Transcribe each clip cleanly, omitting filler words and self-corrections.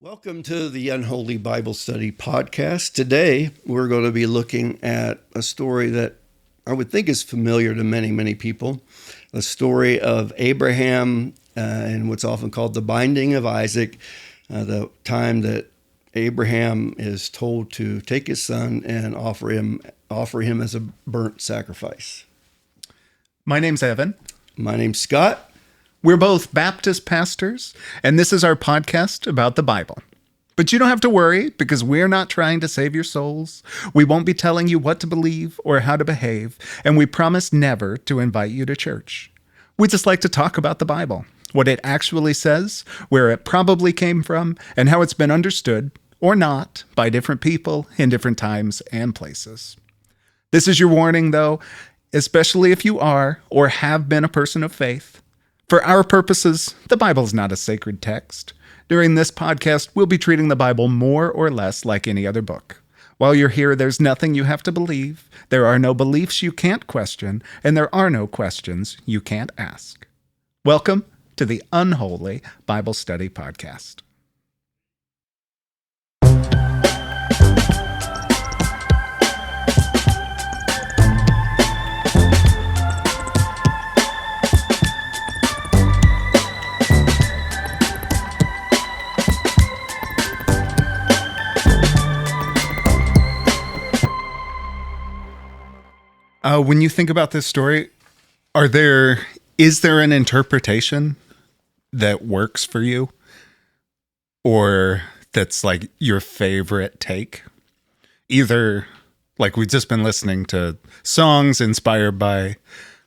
Welcome to the unHoly Bible Study podcast. Today, we're going to be looking at a story that I would think is familiar to many, many people. The story of Abraham and what's often called the binding of Isaac, the time that Abraham is told to take his son and offer him as a burnt sacrifice. My name's Evan. My name's Scott. We're both Baptist pastors, and this is our podcast about the Bible. But you don't have to worry, because we're not trying to save your souls. We won't be telling you what to believe or how to behave, and we promise never to invite you to church. We just like to talk about the Bible, what it actually says, where it probably came from, and how it's been understood, or not, by different people in different times and places. This is your warning, though, especially if you are or have been a person of faith. For our purposes, the Bible is not a sacred text. During this podcast, we'll be treating the Bible more or less like any other book. While you're here, there's nothing you have to believe, there are no beliefs you can't question, and there are no questions you can't ask. Welcome to the unHoly Bible Study Podcast. When you think about this story, is there an interpretation that works for you, or that's like your favorite take? Either, like, we've just been listening to songs inspired by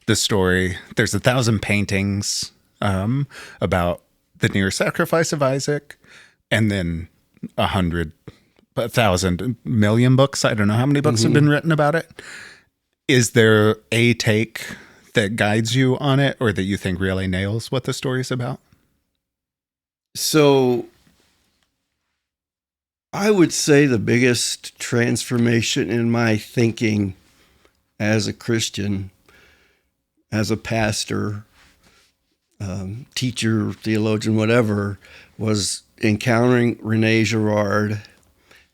the story. There's 1,000 paintings about the near sacrifice of Isaac, and then 1,000 million books. I don't know how many books have been written about it. Is there a take that guides you on it, or that you think really nails what the story's about? So I would say the biggest transformation in my thinking as a Christian, as a pastor, teacher, theologian, whatever, was encountering Rene Girard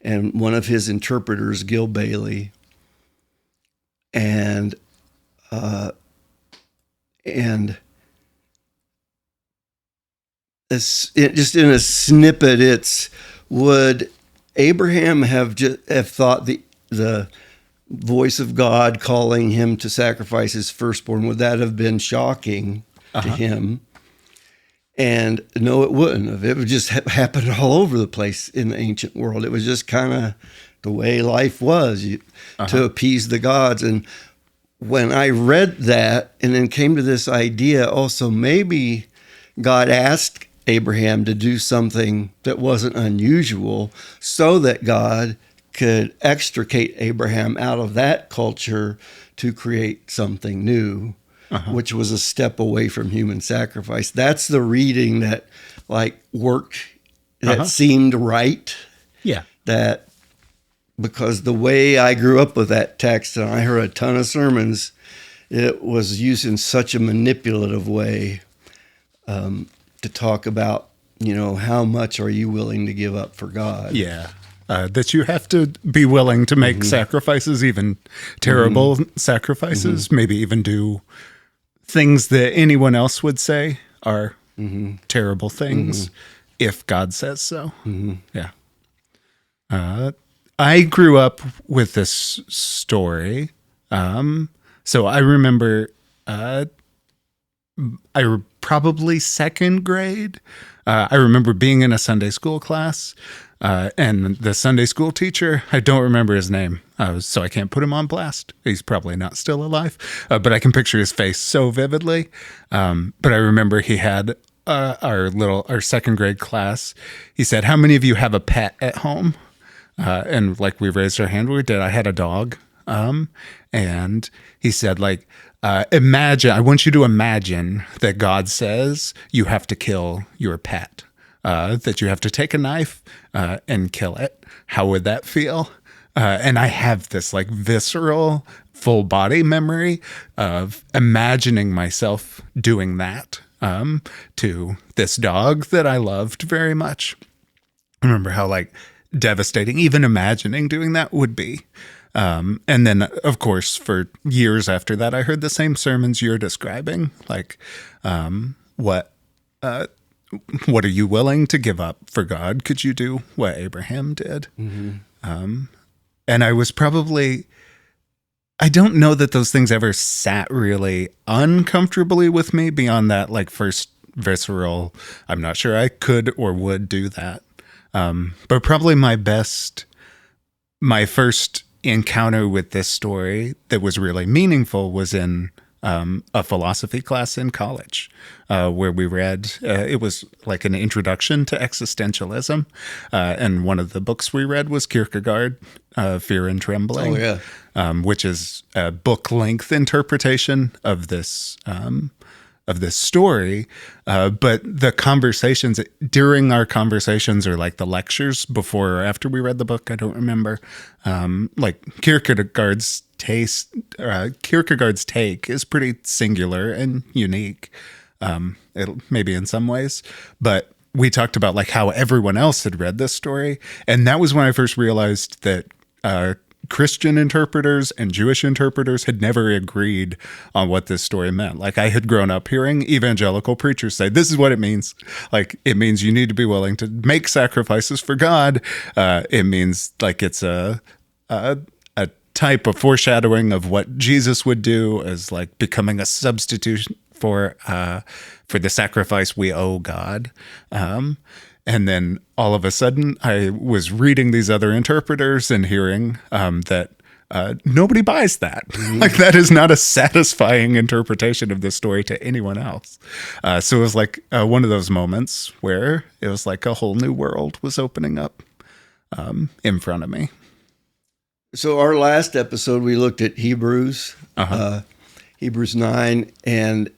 and one of his interpreters, Gil Bailey. And just in a snippet, would Abraham have thought the voice of God calling him to sacrifice his firstborn, would that have been shocking to him? And no, it wouldn't have. It would just happen all over the place in the ancient world. It was just kind of the way life was, to appease the gods. And when I read that and then came to this idea also, maybe God asked Abraham to do something that wasn't unusual so that God could extricate Abraham out of that culture to create something new, which was a step away from human sacrifice. That's the reading that worked, that seemed right. Yeah. Because the way I grew up with that text, and I heard a ton of sermons, it was used in such a manipulative way to talk about, how much are you willing to give up for God? Yeah. That you have to be willing to make sacrifices, even terrible sacrifices, maybe even do things that anyone else would say are terrible things, if God says so. Yeah. I grew up with this story. So I remember probably second grade. I remember being in a Sunday school class, and the Sunday school teacher, I don't remember his name, so I can't put him on blast. He's probably not still alive, but I can picture his face so vividly. But I remember he had our second grade class. He said, "How many of you have a pet at home?" And we raised our hand. We did. I had a dog. And he said, imagine, I want you to imagine that God says you have to kill your pet, that you have to take a knife, and kill it. How would that feel? And I have this visceral full body memory of imagining myself doing that, to this dog that I loved very much. I remember how like devastating even imagining doing that would be. And then, of course, for years after that, I heard the same sermons you're describing. Like, what are you willing to give up for God? Could you do what Abraham did? And I was probably, I don't know that those things ever sat really uncomfortably with me beyond that, like first visceral, I'm not sure I could or would do that. But probably my first encounter with this story that was really meaningful was in a philosophy class in college, where we read, it was like an introduction to existentialism. And one of the books we read was Kierkegaard, Fear and Trembling, which is a book-length interpretation of this story. But the conversations during our conversations, or like the lectures before or after we read the book, I don't remember. Like Kierkegaard's take is pretty singular and unique, maybe in some ways, but we talked about like how everyone else had read this story. And that was when I first realized that, Christian interpreters and Jewish interpreters had never agreed on what this story meant. Like I had grown up hearing evangelical preachers say, this is what it means. Like it means you need to be willing to make sacrifices for God. It means like it's a type of foreshadowing of what Jesus would do, as like becoming a substitution for the sacrifice we owe God. And then all of a sudden, I was reading these other interpreters and hearing that nobody buys that. Like that is not a satisfying interpretation of this story to anyone else. So it was like one of those moments where it was like a whole new world was opening up in front of me. So our last episode, we looked at Hebrews, Hebrews 9, and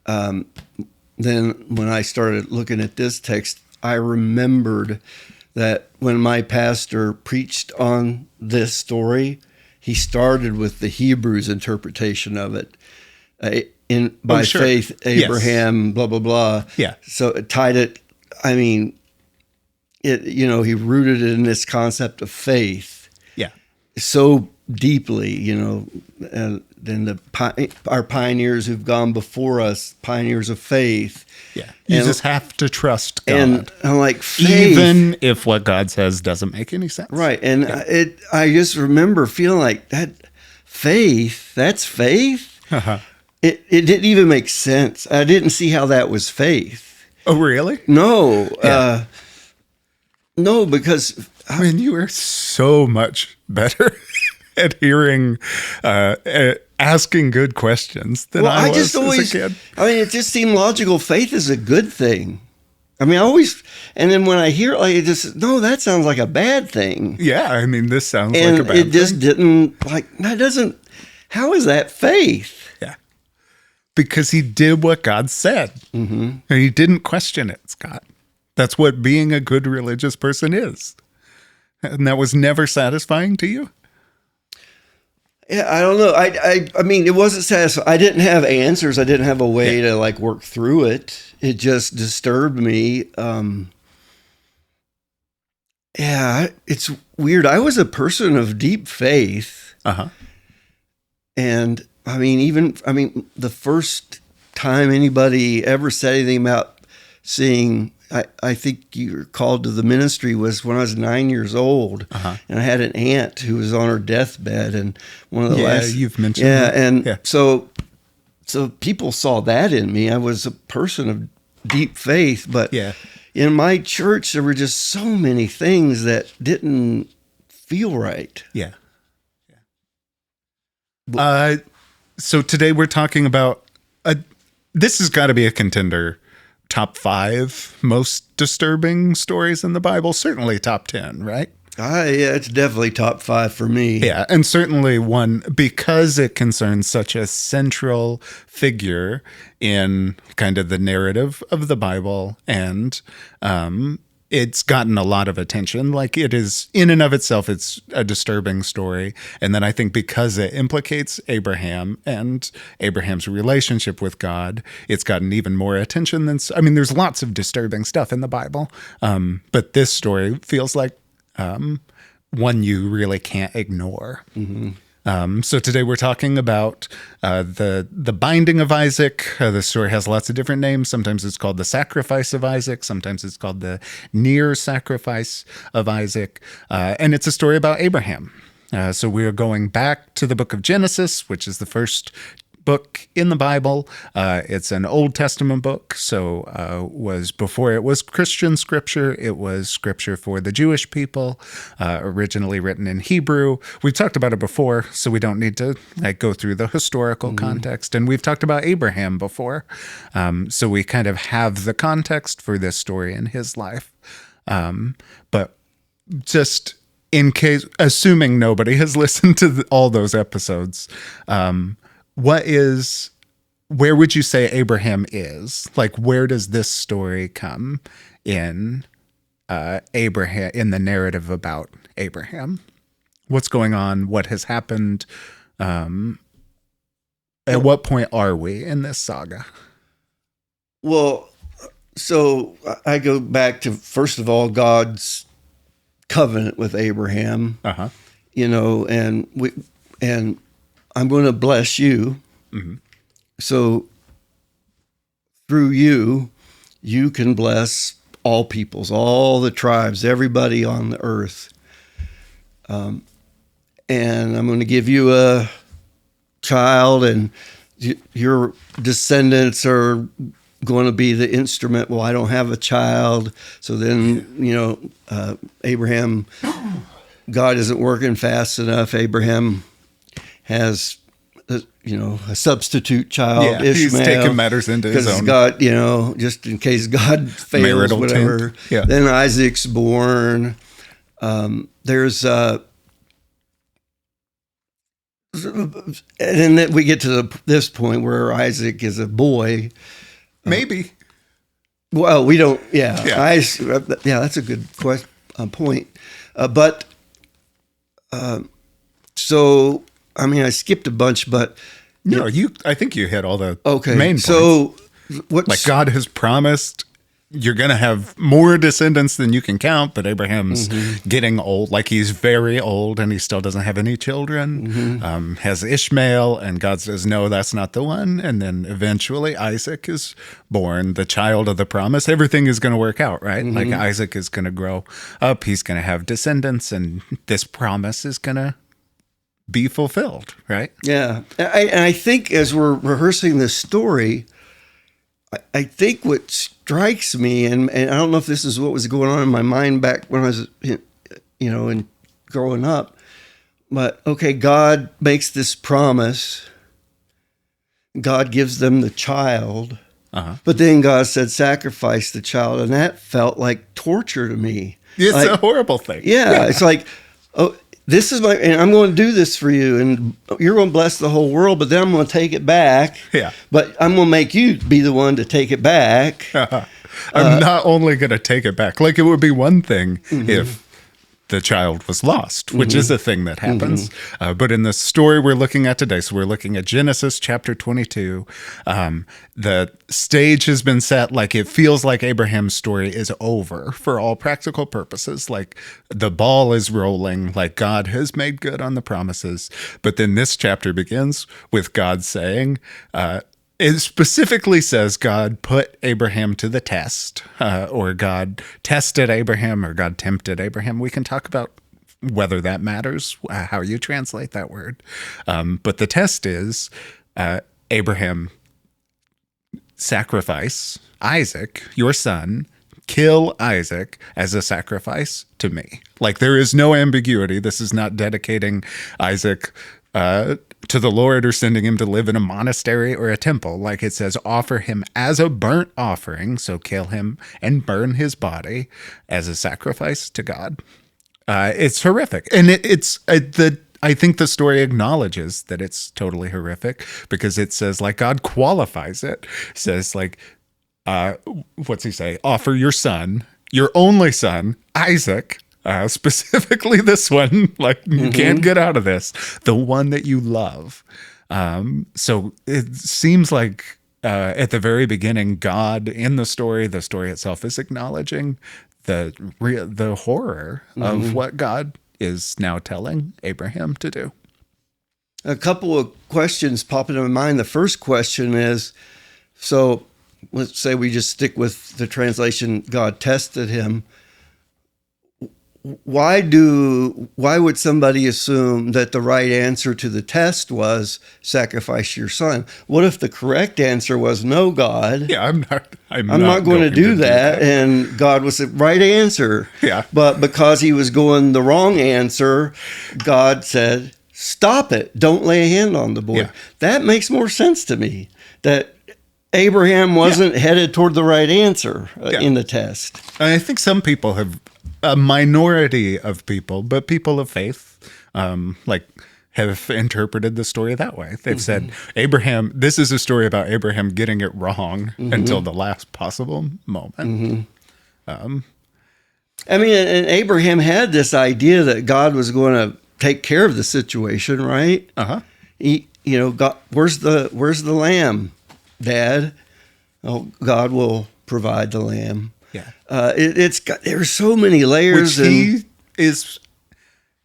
then when I started looking at this text, I remembered that when my pastor preached on this story, he started with the Hebrews interpretation of it. By faith, Abraham, blah, blah, blah. Yeah. So it tied it, I mean, he rooted it in this concept of faith. Yeah. So deeply, and then our pioneers who've gone before us, pioneers of faith. Yeah, you just have to trust God. And I'm like, faith, even if what God says doesn't make any sense. Right, and I just remember feeling like that faith, that's faith? It didn't even make sense. I didn't see how that was faith. Oh, really? No. Yeah. No, because... I mean, you are so much better at hearing, asking good questions than I was as a kid. I mean, it just seemed logical. Faith is a good thing. I mean, and then when I hear it, like, it just, no, that sounds like a bad thing. Yeah, I mean, this sounds like a bad thing. And it just didn't, how is that faith? Yeah. Because he did what God said. And he didn't question it, Scott. That's what being a good religious person is. And that was never satisfying to you? Yeah, I don't know. I mean, it wasn't satisfying. I didn't have answers. I didn't have a way to work through it. It just disturbed me. It's weird. I was a person of deep faith. And I mean, the first time anybody ever said anything about seeing, I think you were called to the ministry was when I was 9 years old, and I had an aunt who was on her deathbed, and one of the last you've mentioned that. So people saw that in me. I was a person of deep faith, but in my church there were just so many things that didn't feel right. So today we're talking about this has got to be a contender. Top 5 most disturbing stories in the Bible, certainly top 10, right? Yeah, it's definitely top 5 for me. Yeah, and certainly one because it concerns such a central figure in kind of the narrative of the Bible, and it's gotten a lot of attention. Like, it is in and of itself, it's a disturbing story. And then I think because it implicates Abraham and Abraham's relationship with God, it's gotten even more attention than, I mean, there's lots of disturbing stuff in the Bible. But this story feels like one you really can't ignore. So today we're talking about the binding of Isaac. The story has lots of different names. Sometimes it's called the sacrifice of Isaac. Sometimes it's called the near sacrifice of Isaac. And it's a story about Abraham. So we're going back to the book of Genesis, which is the first book in the Bible. It's an Old Testament book, so was before it was Christian scripture. It was scripture for the Jewish people, originally written in Hebrew. We've talked about it before, so we don't need to go through the historical context. And we've talked about Abraham before, so we kind of have the context for this story in his life. But just in case, assuming nobody has listened to all those episodes, where would you say Abraham is? Like, where does this story come in Abraham, in the narrative about Abraham? What's going on? What has happened? At what point are we in this saga? Well, so I go back to, first of all, God's covenant with Abraham, and I'm going to bless you. So through you, you can bless all peoples, all the tribes, everybody on the earth. And I'm going to give you a child, and your descendants are going to be the instrument. Well, I don't have a child. So then, Abraham, God isn't working fast enough. Abraham has, a substitute child, Ishmael. He's taking matters into his own. God, just in case God fails, marital whatever. Yeah. Then Isaac's born. There's, and then we get to this point where Isaac is a boy. Maybe. Well, we don't. Yeah. That's a good point. So, I mean, I skipped a bunch, but no, I think you hit all the main points. So, God has promised you're going to have more descendants than you can count, but Abraham's getting old. Like, he's very old and he still doesn't have any children. Has Ishmael, and God says, no, that's not the one. And then eventually Isaac is born, the child of the promise. Everything is going to work out, right? Like, Isaac is going to grow up. He's going to have descendants, and this promise is going to be fulfilled, right? Yeah. And I think as we're rehearsing this story, I think what strikes me, and I don't know if this is what was going on in my mind back when I was, in growing up, but okay, God makes this promise. God gives them the child, but then God said, sacrifice the child. And that felt like torture to me. It's a horrible thing. Yeah. It's like, oh, this is and I'm going to do this for you, and you're going to bless the whole world, but then I'm going to take it back. Yeah. But I'm going to make you be the one to take it back. I'm not only going to take it back. Like, it would be one thing if the child was lost, which is a thing that happens. But in the story we're looking at today, so we're looking at Genesis chapter 22, the stage has been set. Like, it feels like Abraham's story is over for all practical purposes. Like, the ball is rolling, like God has made good on the promises. But then this chapter begins with God saying, it specifically says God put Abraham to the test, or God tested Abraham, or God tempted Abraham. We can talk about whether that matters, how you translate that word. But the test is Abraham, sacrifice Isaac, your son, kill Isaac as a sacrifice to me. Like, there is no ambiguity. This is not dedicating Isaac to the Lord or sending him to live in a monastery or a temple. Like, it says, offer him as a burnt offering. So kill him and burn his body as a sacrifice to God. It's horrific. And I think the story acknowledges that it's totally horrific, because it says, like, God qualifies it. It says, like, what's he say? Offer your son your only son, Isaac, specifically this one, like you can't get out of this, the one that you love. So it seems like at the very beginning, God in the story itself is acknowledging the horror of what God is now telling Abraham to do. A couple of questions pop into my mind. The first question is, so let's say we just stick with the translation, God tested him. Why would somebody assume that the right answer to the test was sacrifice your son? What if the correct answer was no, God? Yeah, I'm not going to do that. And God was the right answer. Yeah. But because he was going the wrong answer, God said, stop it. Don't lay a hand on the boy. Yeah. That makes more sense to me, that Abraham wasn't headed toward the right answer in the test. I think some people have, a minority of people, but people of faith, have interpreted the story that way. They've said, this is a story about Abraham getting it wrong until the last possible moment. I mean, and Abraham had this idea that God was going to take care of the situation, right? God, where's the lamb, Dad? Oh, God will provide the lamb. Yeah. There's so many layers. Which he is,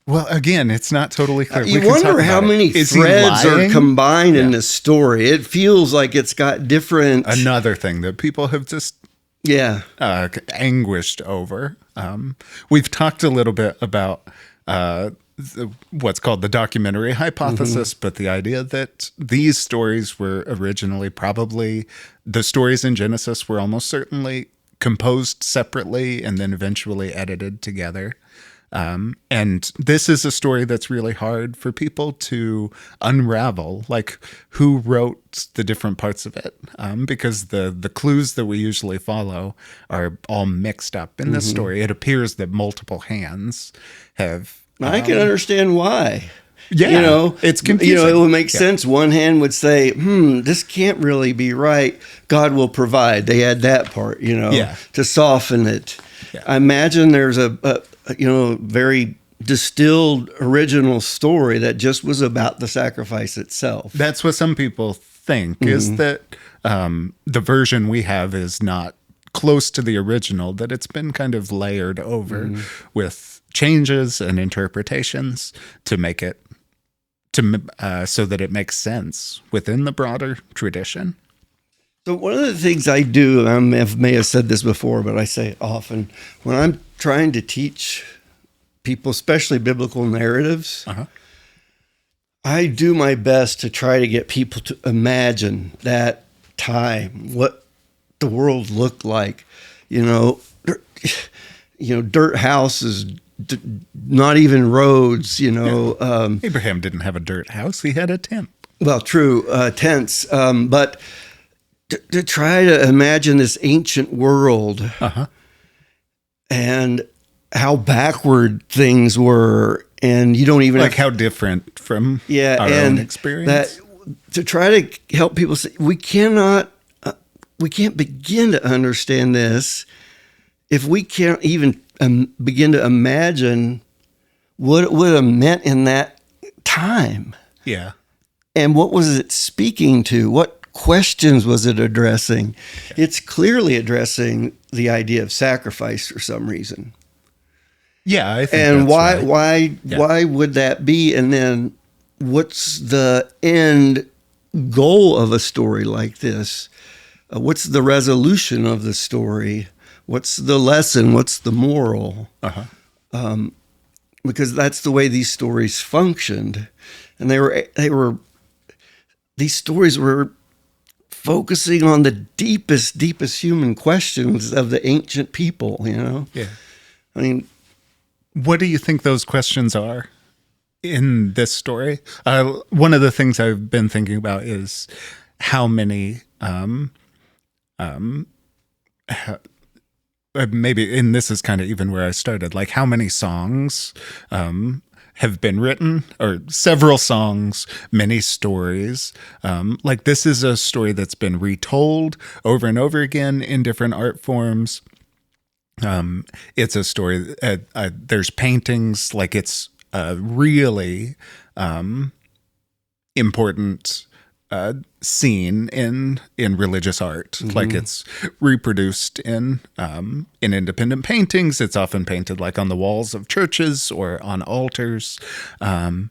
well, again, it's not totally clear. You wonder how many threads are combined in this story. It feels like it's got different. Another thing that people have just anguished over. We've talked a little bit about what's called the documentary hypothesis, but the idea that these stories were originally probably, the stories in Genesis were almost certainly composed separately and then eventually edited together. And this is a story that's really hard for people to unravel, like who wrote the different parts of it, because the clues that we usually follow are all mixed up in this story. It appears that multiple hands have... I can understand why. Yeah, it's confusing. It would make sense. One hand would say, this can't really be right. God will provide. They add that part, to soften it. Yeah. I imagine there's a very distilled original story that just was about the sacrifice itself. That's what some people think, is that the version we have is not close to the original, that it's been kind of layered over with changes and interpretations to make it so that it makes sense within the broader tradition. So one of the things I do, I may have said this before, but I say it often, when I'm trying to teach people, especially biblical narratives, I do my best to try to get people to imagine that time, what the world looked like. Dirt houses, not even roads, Abraham didn't have a dirt house. He had a tent. Well, true, tents. But to try to imagine this ancient world and how backward things were, and you don't even how different from our own experience. That to try to help people say, we can't begin to understand this if we can't even begin to imagine what it would have meant in that time. Yeah. And what was it speaking to? What questions was it addressing? It's clearly addressing the idea of sacrifice for some reason. Yeah, I think and that's why would that be? And then what's the end goal of a story like this? What's the resolution of the story? What's the lesson? What's the moral? Because that's the way these stories functioned, and these stories were focusing on the deepest human questions of the ancient people. Yeah. I mean, what do you think those questions are in this story? One of the things I've been thinking about is how many. Maybe, and this is kind of even where I started, like how many songs have been written, or several songs, many stories. Like this is a story that's been retold over and over again in different art forms. It's a story. There's paintings, like it's a really important scene in religious art. Like it's reproduced in independent paintings. It's often painted like on the walls of churches or on altars. Well,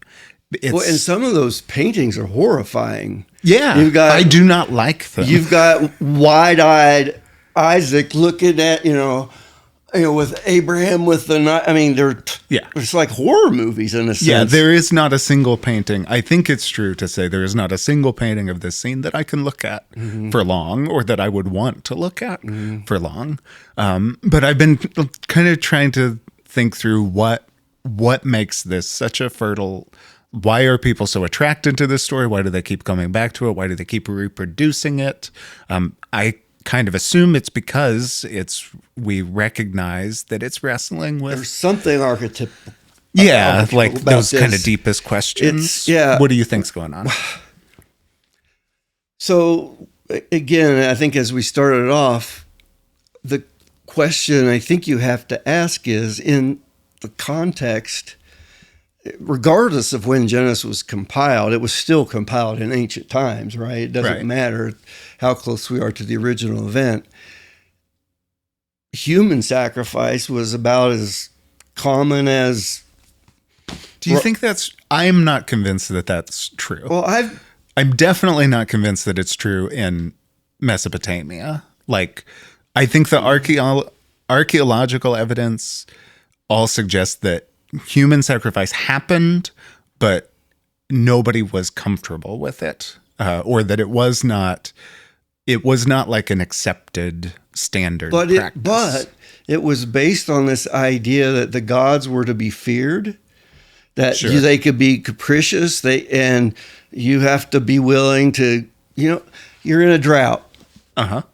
and some of those paintings are horrifying. Yeah, I do not like them. You've got wide-eyed Isaac looking at, with Abraham with the knife. I mean, it's like horror movies in a sense. Yeah, there is not a single painting. I think it's true to say there is not a single painting of this scene that I can look at for long, or that I would want to look at for long. But I've been kind of trying to think through what makes this such a fertile. Why are people so attracted to this story? Why do they keep coming back to it? Why do they keep reproducing it? I kind of assume it's because we recognize that it's wrestling with there's something archetypal. Yeah, like those kind of deepest questions. What do you think's going on? So again, I think as we started off, the question I think you have to ask is, in the context, regardless of when Genesis was compiled, it was still compiled in ancient times, right? It doesn't matter how close we are to the original event. Human sacrifice was about as common as... Do you think I'm not convinced that that's true. Well, I'm definitely not convinced that it's true in Mesopotamia. Like, I think the archaeological evidence all suggests that human sacrifice happened, but nobody was comfortable with it, or that it was not like an accepted standard practice. But it was based on this idea that the gods were to be feared, that they could be capricious, and you have to be willing to, you're in a drought, and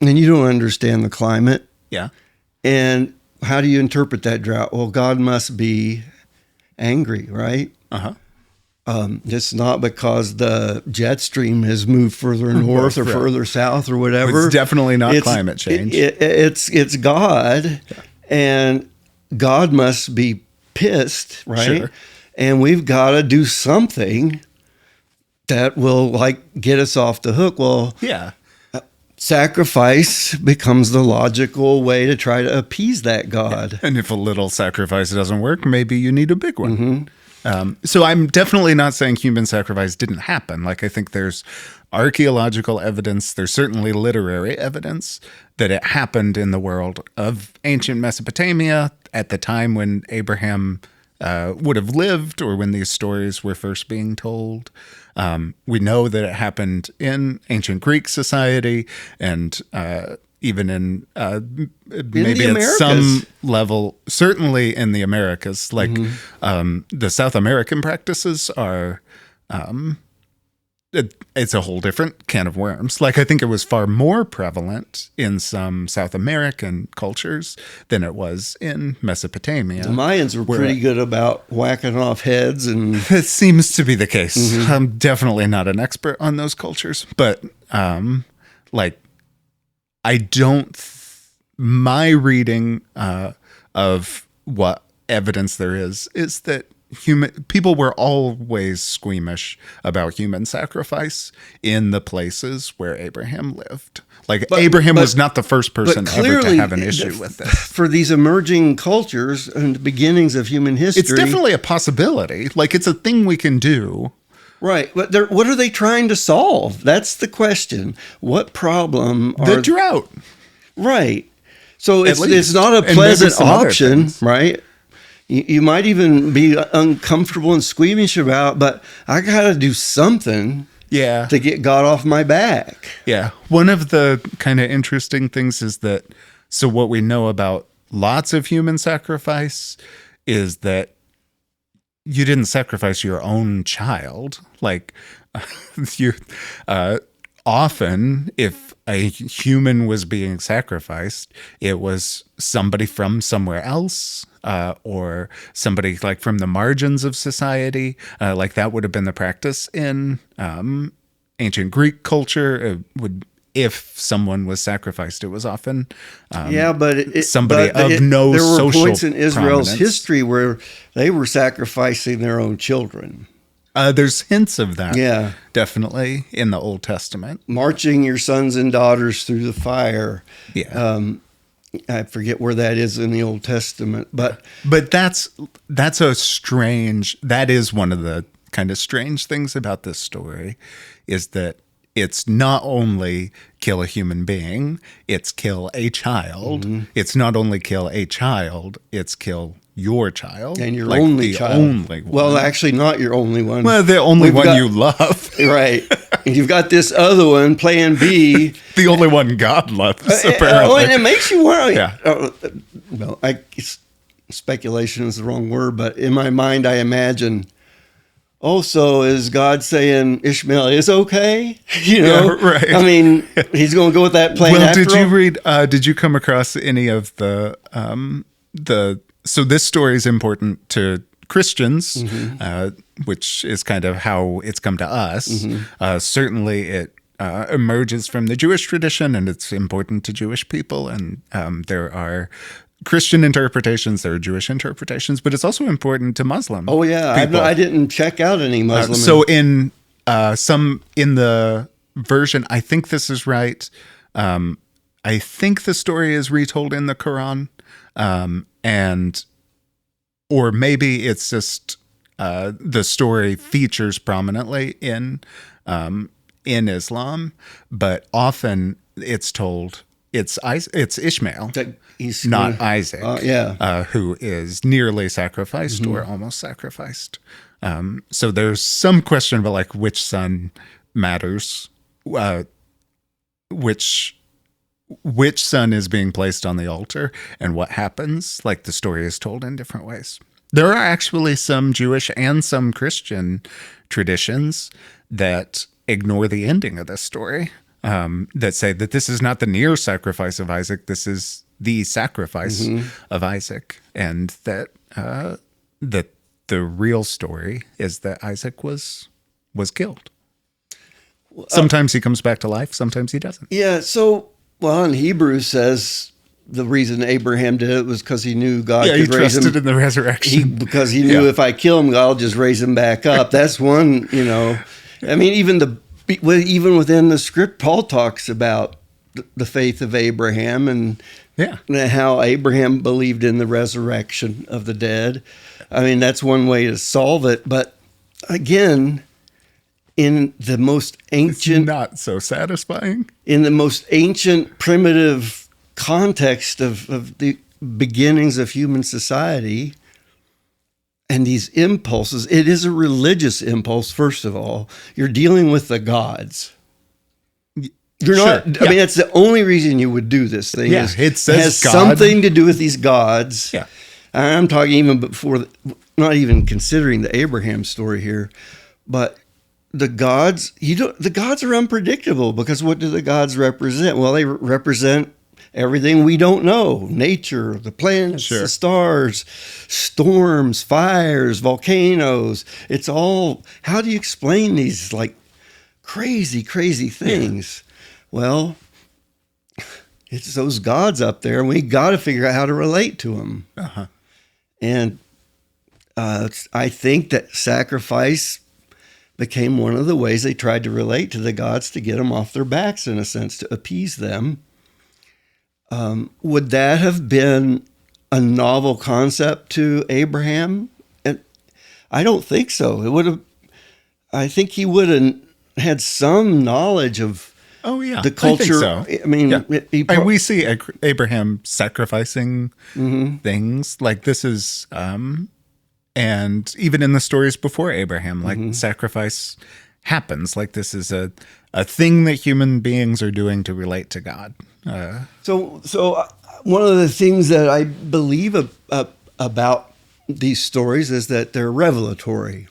you don't understand the climate, and how do you interpret that drought? Well, God must be angry, right? It's not because the jet stream has moved further north or further south or whatever. It's definitely not climate change. It's God, and God must be pissed, right? Sure. And we've got to do something that will get us off the hook. Well, sacrifice becomes the logical way to try to appease that God. Yeah. And if a little sacrifice doesn't work, maybe you need a big one. So I'm definitely not saying human sacrifice didn't happen. Like, I think there's archaeological evidence, there's certainly literary evidence that it happened in the world of ancient Mesopotamia at the time when Abraham would have lived, or when these stories were first being told. We know that it happened in ancient Greek society, and even in maybe at some level, certainly in the Americas. Like the South American practices are, it's a whole different can of worms. Like, I think it was far more prevalent in some South American cultures than it was in Mesopotamia. The Mayans were pretty good about whacking off heads, and it seems to be the case. I'm definitely not an expert on those cultures, but my reading of what evidence there is that people were always squeamish about human sacrifice in the places where Abraham lived. Abraham was not the first person ever to have an issue with this. For these emerging cultures and the beginnings of human history, it's definitely a possibility. Like, it's a thing we can do. Right. But what are they trying to solve? That's the question. What problem the drought. Right. So it's not a pleasant option, right? You might even be uncomfortable and squeamish about, but I got to do something to get God off my back. Yeah. One of the kind of interesting things is that, so what we know about lots of human sacrifice is that you didn't sacrifice your own child. Like, often, if a human was being sacrificed, it was somebody from somewhere else, or somebody like from the margins of society. Like, that would have been the practice in ancient Greek culture. if someone was sacrificed, it was often but somebody of no there were social points in Israel's prominence. history where they were sacrificing their own children. There's hints of that, Yeah. definitely, in the Old Testament. Marching your sons and daughters through the fire. Yeah. I forget where that is in the Old Testament, but that's that is one of the kind of strange things about this story, is that it's not only kill a human being, it's kill a child. Mm-hmm. It's not only kill a child, it's kill your child. and your like only the child. Only one. Well, actually, not your only one. Well, the only We've one got- you love. Right. And you've got this other one, Plan B. The only one God loves, Oh, apparently. and it makes you worry. Yeah. Well, speculation is the wrong word, but in my mind, I imagine. Also, is God saying Ishmael is okay? You know, Yeah, right. I mean, he's going to go with that plan. Well, after did you all? read? Did you come across any of the? So this story is important to Christians, which is kind of how it's come to us. Certainly, it emerges from the Jewish tradition, and it's important to Jewish people. And there are Christian interpretations, there are Jewish interpretations, but it's also important to Muslim. Oh yeah, people. I didn't check out any Muslim. So in the version, I think this is right. I think the story is retold in the Quran, or maybe it's just the story features prominently in Islam, but often it's told it's Ishmael, that he's not Isaac, who is nearly sacrificed or almost sacrificed. So there's some question about like which son matters, which son is being placed on the altar, and what happens. Like the story is told in different ways. There are actually some Jewish and some Christian traditions that ignore the ending of this story, that say that this is not the near sacrifice of Isaac, this is the sacrifice of Isaac, and that that the real story is that Isaac was killed. Sometimes he comes back to life, sometimes he doesn't. Yeah, so, well, in Hebrews says the reason Abraham did it was because he knew God Yeah, he could raise him. trusted in the resurrection. Because he knew Yeah. if I kill him, God will just raise him back up. That's one, I mean, even within the script, Paul talks about the faith of Abraham and Yeah. how Abraham believed in the resurrection of the dead. I mean, that's one way to solve it. But again, in the most ancient, Not so satisfying. in the most ancient, primitive context of the beginnings of human society and these impulses, it is a religious impulse, first of all. You're dealing with the gods. You're Sure, not, I mean, that's the only reason you would do this thing. Yeah, is it says has God. something to do with these gods. Yeah. I'm talking even before, not even considering the Abraham story here, but the gods, the gods are unpredictable because what do the gods represent? Well, they represent everything we don't know: nature, the planets, Sure. the stars, storms, fires, volcanoes. It's all, how do you explain these like crazy things? Well, it's those gods up there, and we got to figure out how to relate to them. Uh-huh. And I think that sacrifice became one of the ways they tried to relate to the gods to get them off their backs, in a sense, to appease them. Would that have been a novel concept to Abraham? And I don't think so. It would have. I think he would have had some knowledge of Oh yeah, the culture. I think so. I mean, Yeah. And we see Abraham sacrificing things like this is, and even in the stories before Abraham, like sacrifice happens. Like this is a thing that human beings are doing to relate to God. So one of the things that I believe about these stories is that they're revelatory,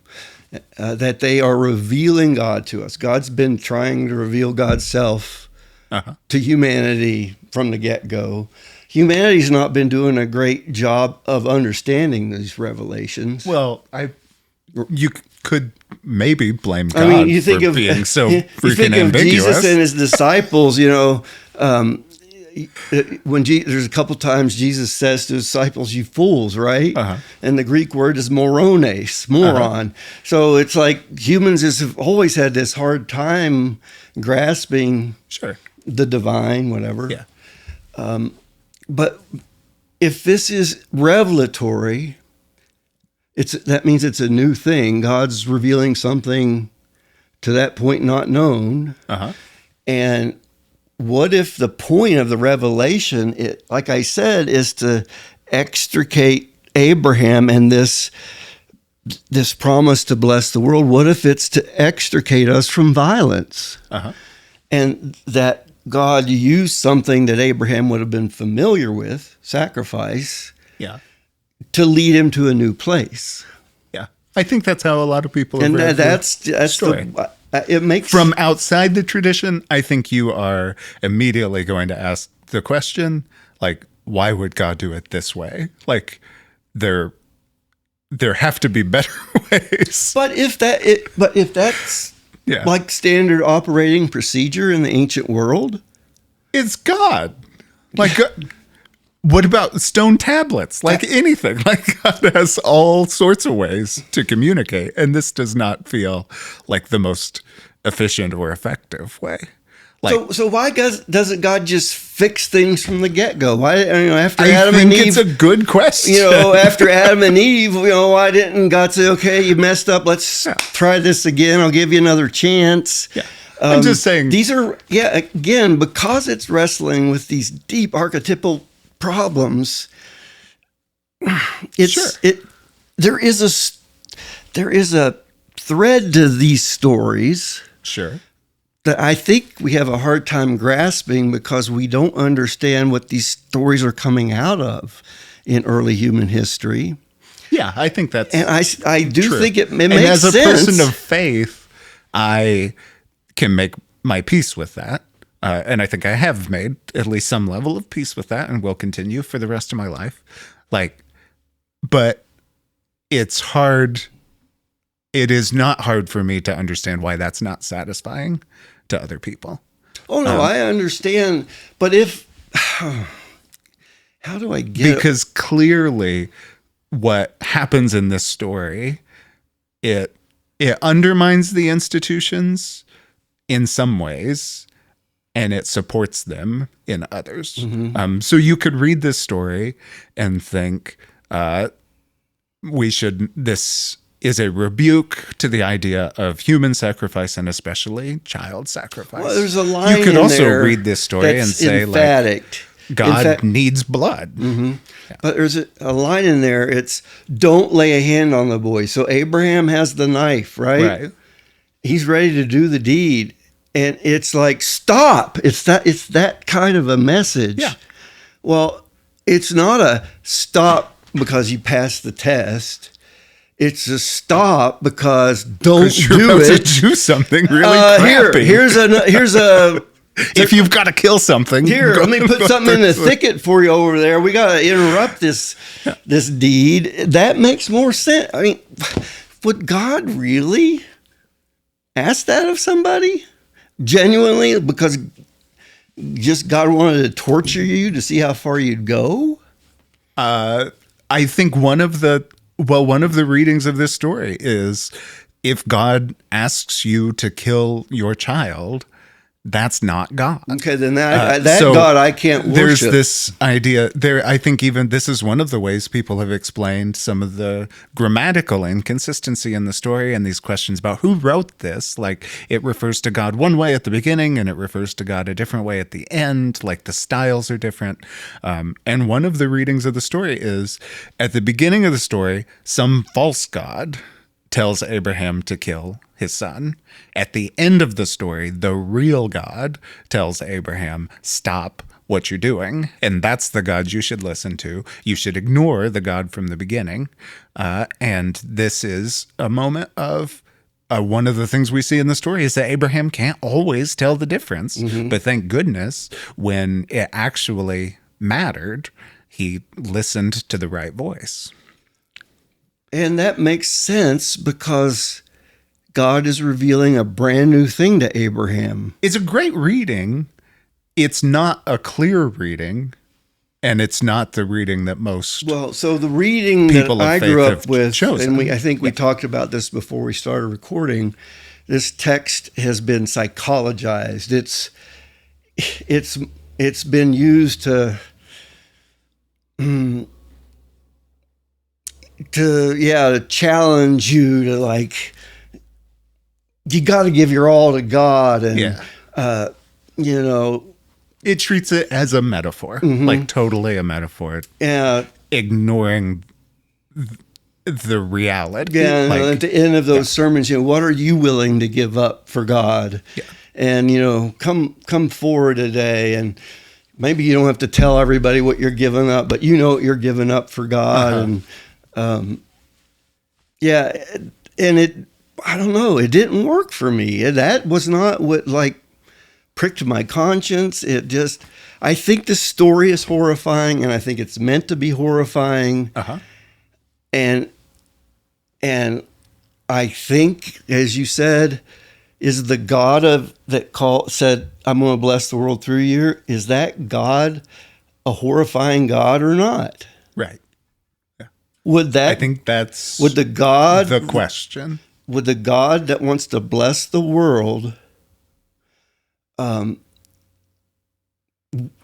that they are revealing God to us. God's been trying to reveal God's self to humanity from the get-go. Humanity's not been doing a great job of understanding these revelations. Well, you could maybe blame God I mean, you think for of being so you freaking think of ambiguous. Jesus and his disciples. There's a couple times Jesus says to his disciples, "You fools," right? Uh-huh. And the Greek word is morones, moron. So it's like humans have always had this hard time grasping Sure. the divine, whatever. Yeah. But if this is revelatory, that means it's a new thing. God's revealing something to that point not known. Uh-huh. And what if the point of the revelation, like I said, is to extricate Abraham and this promise to bless the world? What if it's to extricate us from violence? Uh-huh. And that God used something that Abraham would have been familiar with, sacrifice, Yeah. to lead him to a new place. Yeah. I think that's how a lot of people have And read that's story. It makes From outside the tradition, I think you are immediately going to ask the question, like, why would God do it this way? Like, there have to be better ways. But if that's Yeah. like standard operating procedure in the ancient world, It's God. Like, what about stone tablets? Like anything. Like, God has all sorts of ways to communicate. And this does not feel like the most efficient or effective way. Like, so why doesn't God just fix things from the get-go? Why, after I Adam think and Eve, it's a good question. after Adam and Eve, why didn't God say, okay, you messed up, let's try this again, I'll give you another chance? Yeah. I'm just saying. These are, again, because it's wrestling with these deep archetypal problems, there is a thread to these stories Sure. that I think we have a hard time grasping because we don't understand what these stories are coming out of in early human history. Yeah, I think that's And I do true. think it makes and as a sense. person of faith, I can make my peace with that. And I think I have made at least some level of peace with that and will continue for the rest of my life. But it's hard. It is not hard for me to understand why that's not satisfying to other people. Oh, no, I understand. But how do I get Because clearly what happens in this story, it undermines the institutions in some ways, and it supports them in others. Mm-hmm. So you could read this story and think, this is a rebuke to the idea of human sacrifice and especially child sacrifice. Well, there's a line you could in also there read this story and that's say, emphatic. like, God needs blood. Mm-hmm. Yeah. But there's a line in there. It's don't lay a hand on the boy. So Abraham has the knife, right? He's ready to do the deed. And it's like, stop. It's that kind of a message. Yeah. Well, it's not a stop because you passed the test. It's a stop because don't You're do about it. to do something really crappy. Here's a if you've got to kill something, here, let me put something in the thicket for you over there. We got to interrupt this deed. That makes more sense. I mean, would God really ask that of somebody? Genuinely? Because just God wanted to torture you to see how far you'd go? I think one of the readings of this story is if God asks you to kill your child, that's not God. Okay, then that so God I can't worship. There's this idea there. I think even this is one of the ways people have explained some of the grammatical inconsistency in the story and these questions about who wrote this. Like, it refers to God one way at the beginning and it refers to God a different way at the end. Like, the styles are different. And one of the readings of the story is at the beginning of the story, some false god tells Abraham to kill his son. At the end of the story, the real God tells Abraham, stop what you're doing. And that's the God you should listen to. You should ignore the God from the beginning. And this is a moment of one of the things we see in the story is that Abraham can't always tell the difference. Mm-hmm. But thank goodness, when it actually mattered, he listened to the right voice. And that makes sense because God is revealing a brand new thing to Abraham. It's a great reading. It's not a clear reading, and it's not the reading that most Well, so the reading that people of I faith grew up have with, chosen. and I think we talked about this before we started recording, this text has been psychologized. It's been used to challenge you to, like, you got to give your all to God, and you know, it treats it as a metaphor, like totally a metaphor, ignoring the reality. Yeah, like, at the end of those sermons, you know, what are you willing to give up for God? Yeah. And, you know, come forward today, and maybe you don't have to tell everybody what you're giving up, but you know what you're giving up for God. And and I don't know, it didn't work for me. That was not what, like, pricked my conscience. I think the story is horrifying, and I think it's meant to be horrifying. And I think, as you said, is the God said, I'm going to bless the world through you. Is that God a horrifying God or not? Right. Yeah. I think that's the question. Would the God that wants to bless the world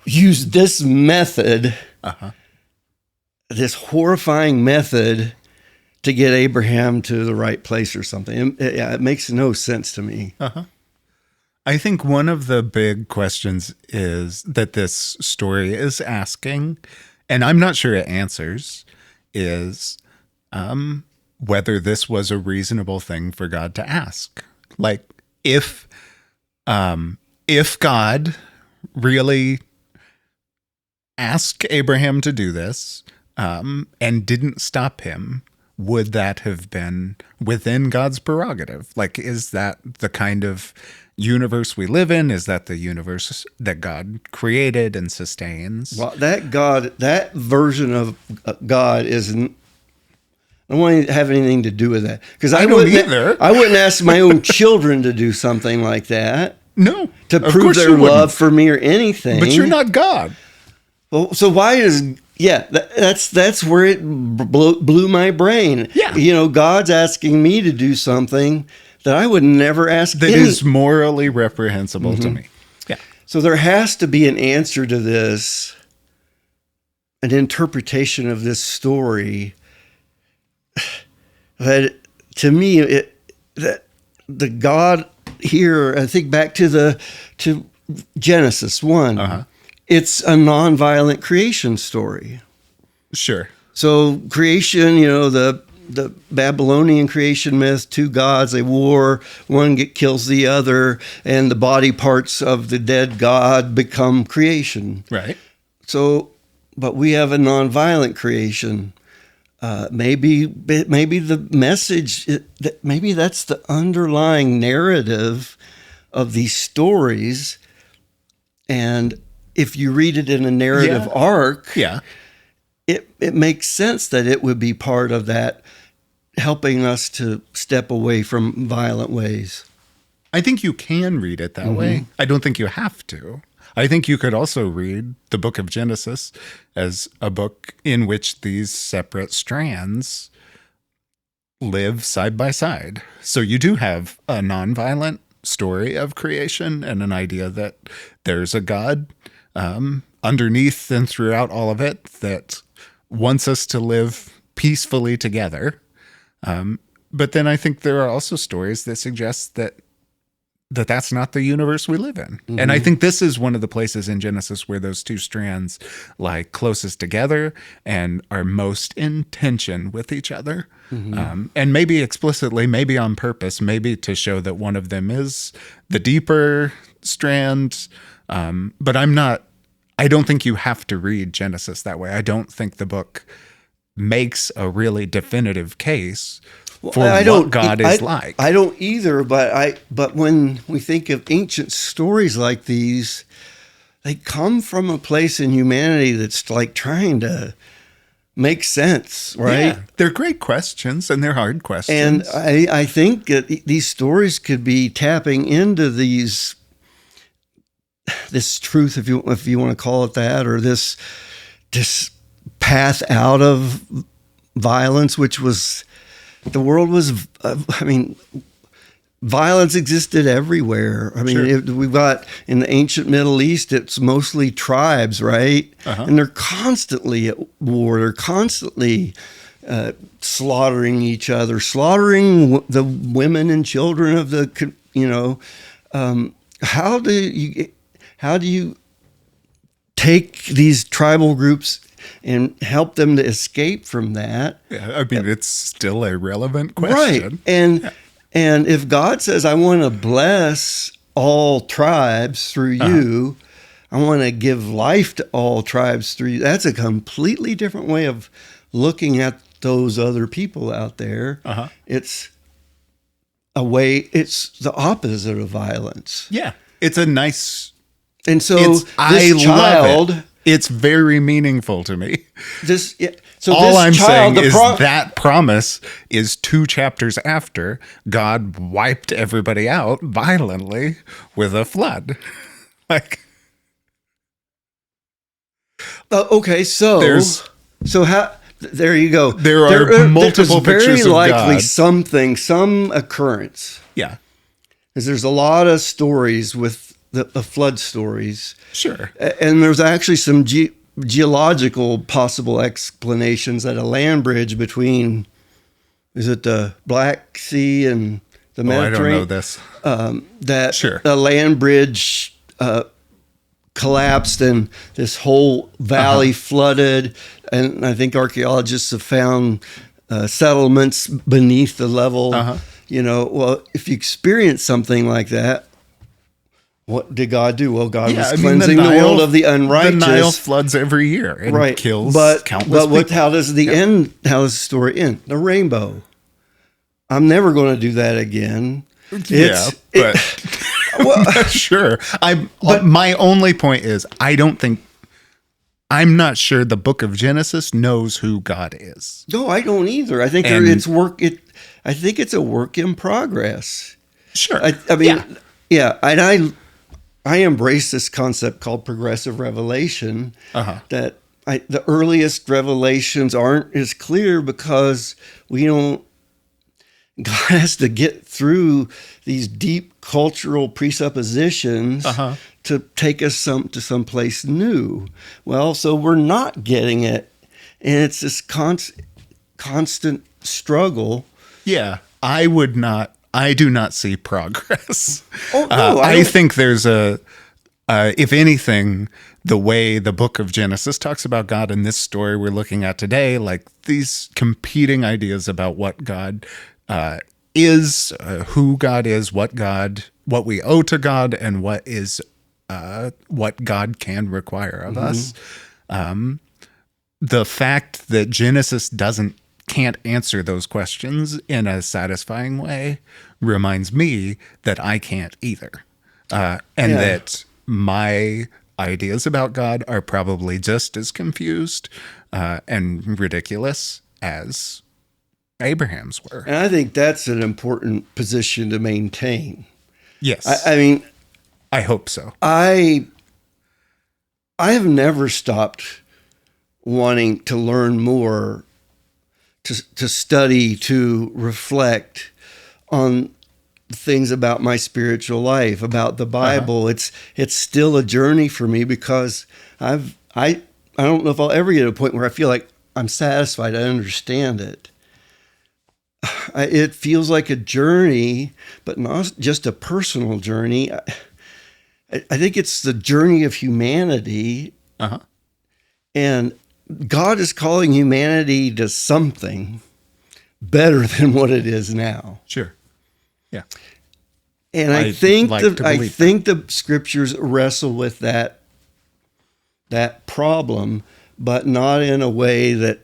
use this method, this horrifying method, to get Abraham to the right place or something? It makes no sense to me. I think one of the big questions is that this story is asking, and I'm not sure it answers, is whether this was a reasonable thing for God to ask. Like, if God really asked Abraham to do this and didn't stop him, would that have been within God's prerogative? Like, is that the kind of universe we live in? Is that the universe that God created and sustains? Well, that version of God isn't. I don't want to have anything to do with that, because I don't either. I wouldn't ask my own children to do something like that. No, to prove their love for me or anything. But you're not God. Well, so why is that's where it blew my brain. Yeah, you know, God's asking me to do something that I would never ask. That is morally reprehensible to me. Yeah. So there has to be an answer to this, an interpretation of this story. That, to me, that the God here, I think back to Genesis 1. It's a nonviolent creation story. Sure. So creation, you know, the Babylonian creation myth, two gods, they war, one kills the other, and the body parts of the dead god become creation. Right. So, but we have a nonviolent creation. Maybe the message, maybe that's the underlying narrative of these stories. And if you read it in a narrative arc, it makes sense that it would be part of that, helping us to step away from violent ways. I think you can read it that way. I don't think you have to. I think you could also read the book of Genesis as a book in which these separate strands live side by side. So you do have a nonviolent story of creation and an idea that there's a God underneath and throughout all of it that wants us to live peacefully together. But then I think there are also stories that suggest that that's not the universe we live in. And I think this is one of the places in Genesis where those two strands lie closest together and are most in tension with each other. And maybe explicitly, maybe on purpose, maybe to show that one of them is the deeper strand. But I don't think you have to read Genesis that way. I don't think the book makes a really definitive case for what God is like. I don't either, but when we think of ancient stories like these, they come from a place in humanity that's like trying to makes sense, right? Yeah, they're great questions and they're hard And questions. I think that these stories could be tapping into this truth, if you want to call it that, or this path out of violence, which was the world was. I mean, violence existed everywhere. I mean, Sure. we've got in the ancient Middle East, it's mostly tribes, right? And they're constantly at war. They're constantly slaughtering each other, slaughtering the women and children of the, how do you take these tribal groups and help them to escape from that? Yeah, I mean, it's still a relevant Right. question. And if God says, I want to bless all tribes through you, I want to give life to all tribes through you, that's a completely different way of looking at those other people out there. It's the opposite of violence. Yeah, it's a nice. And so I this child, love it. It's very meaningful to me. All I'm saying is that promise is 2 chapters after God wiped everybody out violently with a flood. Okay, so how? There you go. There are multiple there's pictures very of likely God. some occurrence. Yeah, Because there's a lot of stories with the flood stories. sure. And there's actually some geological possible explanations that a land bridge between, is it the Black Sea and the Mediterranean? I don't know this. That Sure. a land bridge collapsed and this whole valley flooded. And I think archaeologists have found settlements beneath the level. Well, if you experience something like that, what did God do? Well, God was cleansing the world of the unrighteous. The Nile floods every year and kills countless people. How does How does the story end? The rainbow. I'm never going to do that again. Sure. My only point is, I'm not sure the book of Genesis knows who God is. No, I don't either. I think I think it's a work in progress. Sure. I mean, and I embrace this concept called progressive revelation. That the earliest revelations aren't as clear because God has to get through these deep cultural presuppositions to take us to someplace new. Well, so we're not getting it, and it's this constant struggle. Yeah, I do not see progress. Oh, no, I think there's if anything, the way the book of Genesis talks about God in this story we're looking at today, like these competing ideas about what God is, who God is, what we owe to God, and what God can require of us. The fact that Genesis can't answer those questions in a satisfying way reminds me that I can't either. That my ideas about God are probably just as confused and ridiculous as Abraham's were. And I think that's an important position to maintain. Yes. I mean, I hope so. I have never stopped wanting to learn more, to study, to reflect on things about my spiritual life, about the Bible. It's still a journey for me because I don't know if I'll ever get to a point where I feel like I'm satisfied, I understand it. It feels like a journey, but not just a personal journey. I think it's the journey of humanity. And God is calling humanity to something better than what it is now. Sure. Yeah. And I think the scriptures wrestle with that problem, but not in a way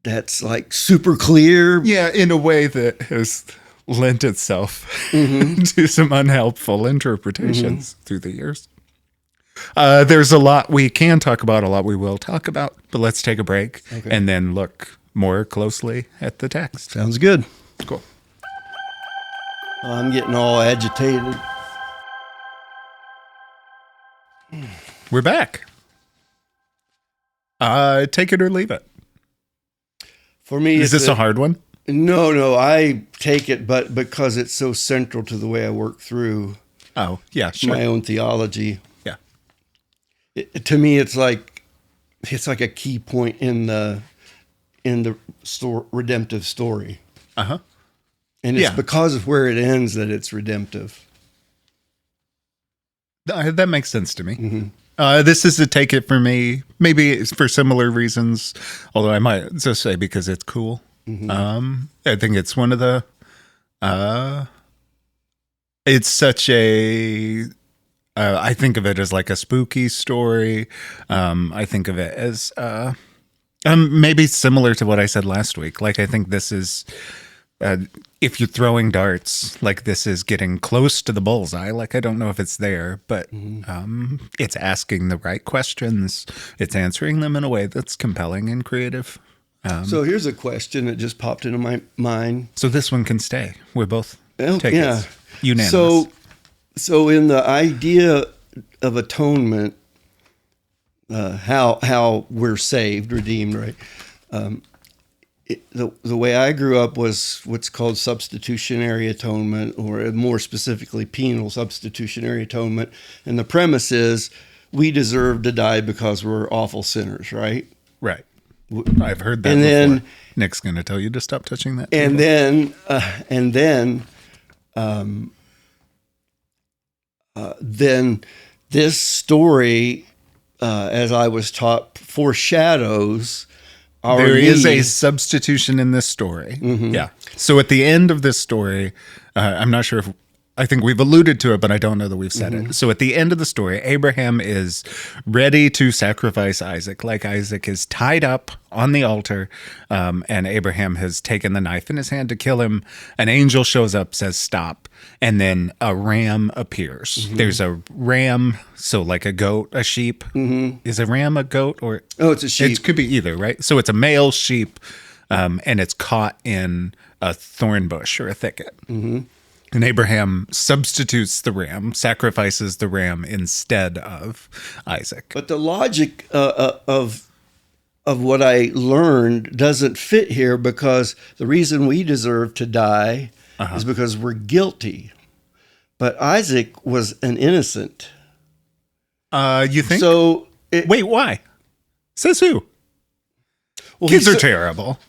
that's like super clear. Yeah, in a way that has lent itself to some unhelpful interpretations through the years. There's a lot we can talk about, a lot we will talk about, but let's take a break and then look more closely at the text. Sounds good. Cool. I'm getting all agitated. We're back. Take it or leave it. For me, is this a hard one? No, I take it, but because it's so central to the way I work through my own theology. Yeah. To me, it's like a key point in the redemptive story. Uh-huh. And it's because of where it ends that it's redemptive. That makes sense to me. Mm-hmm. This is a take it for me, maybe it's for similar reasons, although I might just say because it's cool. Mm-hmm. I think it's one of the, it's such a, I think of it as like a spooky story. I think of it as, maybe similar to what I said last week. Like, I think this is, if you're throwing darts, like this is getting close to the bullseye. Like, I don't know if it's there, but it's asking the right questions. It's answering them in a way that's compelling and creative. So here's a question that just popped into my mind. So this one can stay. We're both take it. Unanimous. So in the idea of atonement, how we're saved, redeemed, right? The way I grew up was what's called substitutionary atonement, or more specifically, penal substitutionary atonement. And the premise is we deserve to die because we're awful sinners, right? Right. I've heard that and before. Then, Nick's going to tell you to stop touching that. And then this story, as I was taught, foreshadows there is a substitution in this story. Mm-hmm. Yeah. So at the end of this story, I'm not sure if, I think we've alluded to it, but I don't know that we've said it. So at the end of the story, Abraham is ready to sacrifice Isaac. Like, Isaac is tied up on the altar, and Abraham has taken the knife in his hand to kill him. An angel shows up, says stop, and then a ram appears. There's a ram, so like a goat, a sheep. Is a ram a goat? Or it's a sheep. It could be either, right? So it's a male sheep, and it's caught in a thorn bush or a thicket. And Abraham substitutes the ram, sacrifices the ram instead of Isaac. But the logic of what I learned doesn't fit here, because the reason we deserve to die is because we're guilty. But Isaac was an innocent. You think? So wait, why? Says who? Well, kids are terrible.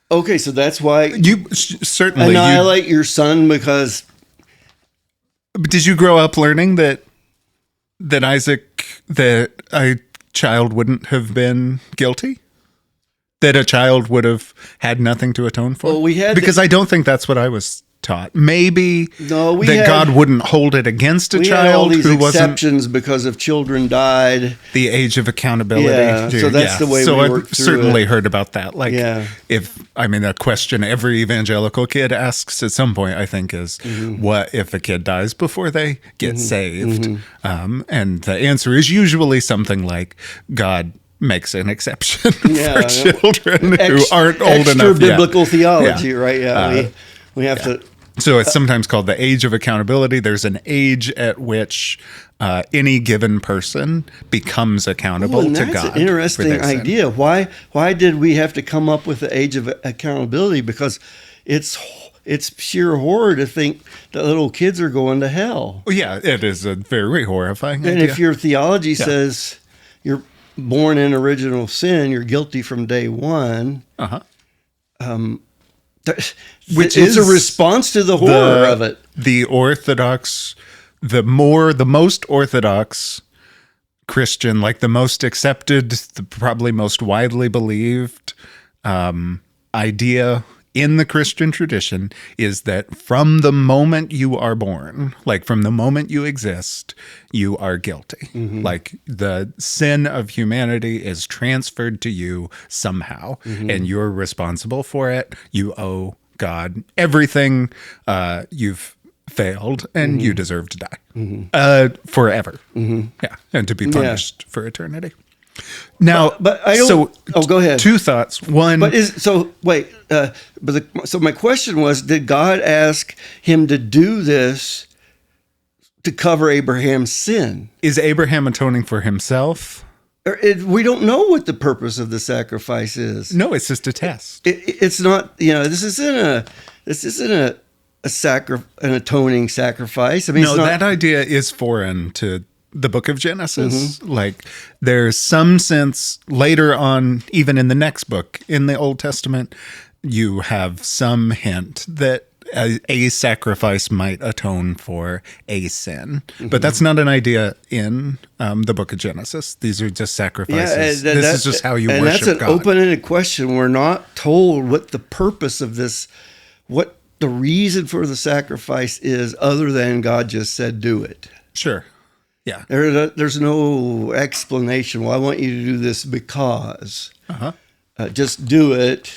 Okay, so that's why you certainly annihilate your son because. Did you grow up learning that a child wouldn't have been guilty? That a child would have had nothing to atone for? Well, because I don't think that's what I was taught. Maybe God wouldn't hold it against a child had all these who exceptions wasn't, because if children died. The age of accountability. Yeah, so that's the way we work through certainly it. Heard about that. Like, a question every evangelical kid asks at some point, I think, is what if a kid dies before they get saved? And the answer is usually something like God makes an exception for children who aren't old enough. Extra biblical theology, right? Yeah, we have to. So it's sometimes called the age of accountability. There's an age at which any given person becomes accountable to God. That's an interesting idea. Why did we have to come up with the age of accountability? Because it's sheer horror to think that little kids are going to hell. Well, yeah, it is a very horrifying idea. And if your theology says you're born in original sin, you're guilty from day one. Which is a response to the horror of it. The most orthodox Christian, like the most accepted, the probably most widely believed idea in the Christian tradition is that from the moment you are born, like from the moment you exist, you are guilty. Like the sin of humanity is transferred to you somehow, and you're responsible for it. You owe God everything. You've failed and you deserve to die forever. Yeah. And to be punished for eternity. Now, but I don't. Go ahead. Two thoughts. One, wait. So my question was: did God ask him to do this to cover Abraham's sin? is Abraham atoning for himself? We don't know what the purpose of the sacrifice is. No, it's just a test. It's not. This isn't an atoning sacrifice. I mean, no, that idea is foreign to the book of Genesis. Like, there's some sense later on, even in the next book in the Old Testament, you have some hint that a sacrifice might atone for a sin. But that's not an idea in the book of Genesis. These are just sacrifices. This is just how you worship God. And that's an open-ended question. We're not told what the purpose of this, what the reason for the sacrifice is, other than God just said, do it. Sure. Yeah. There's no explanation. Well, I want you to do this because. Just do it.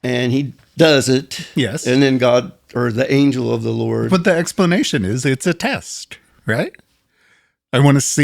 And he does it. Yes. And then God, or the angel of the Lord. But the explanation is it's a test, right? God wants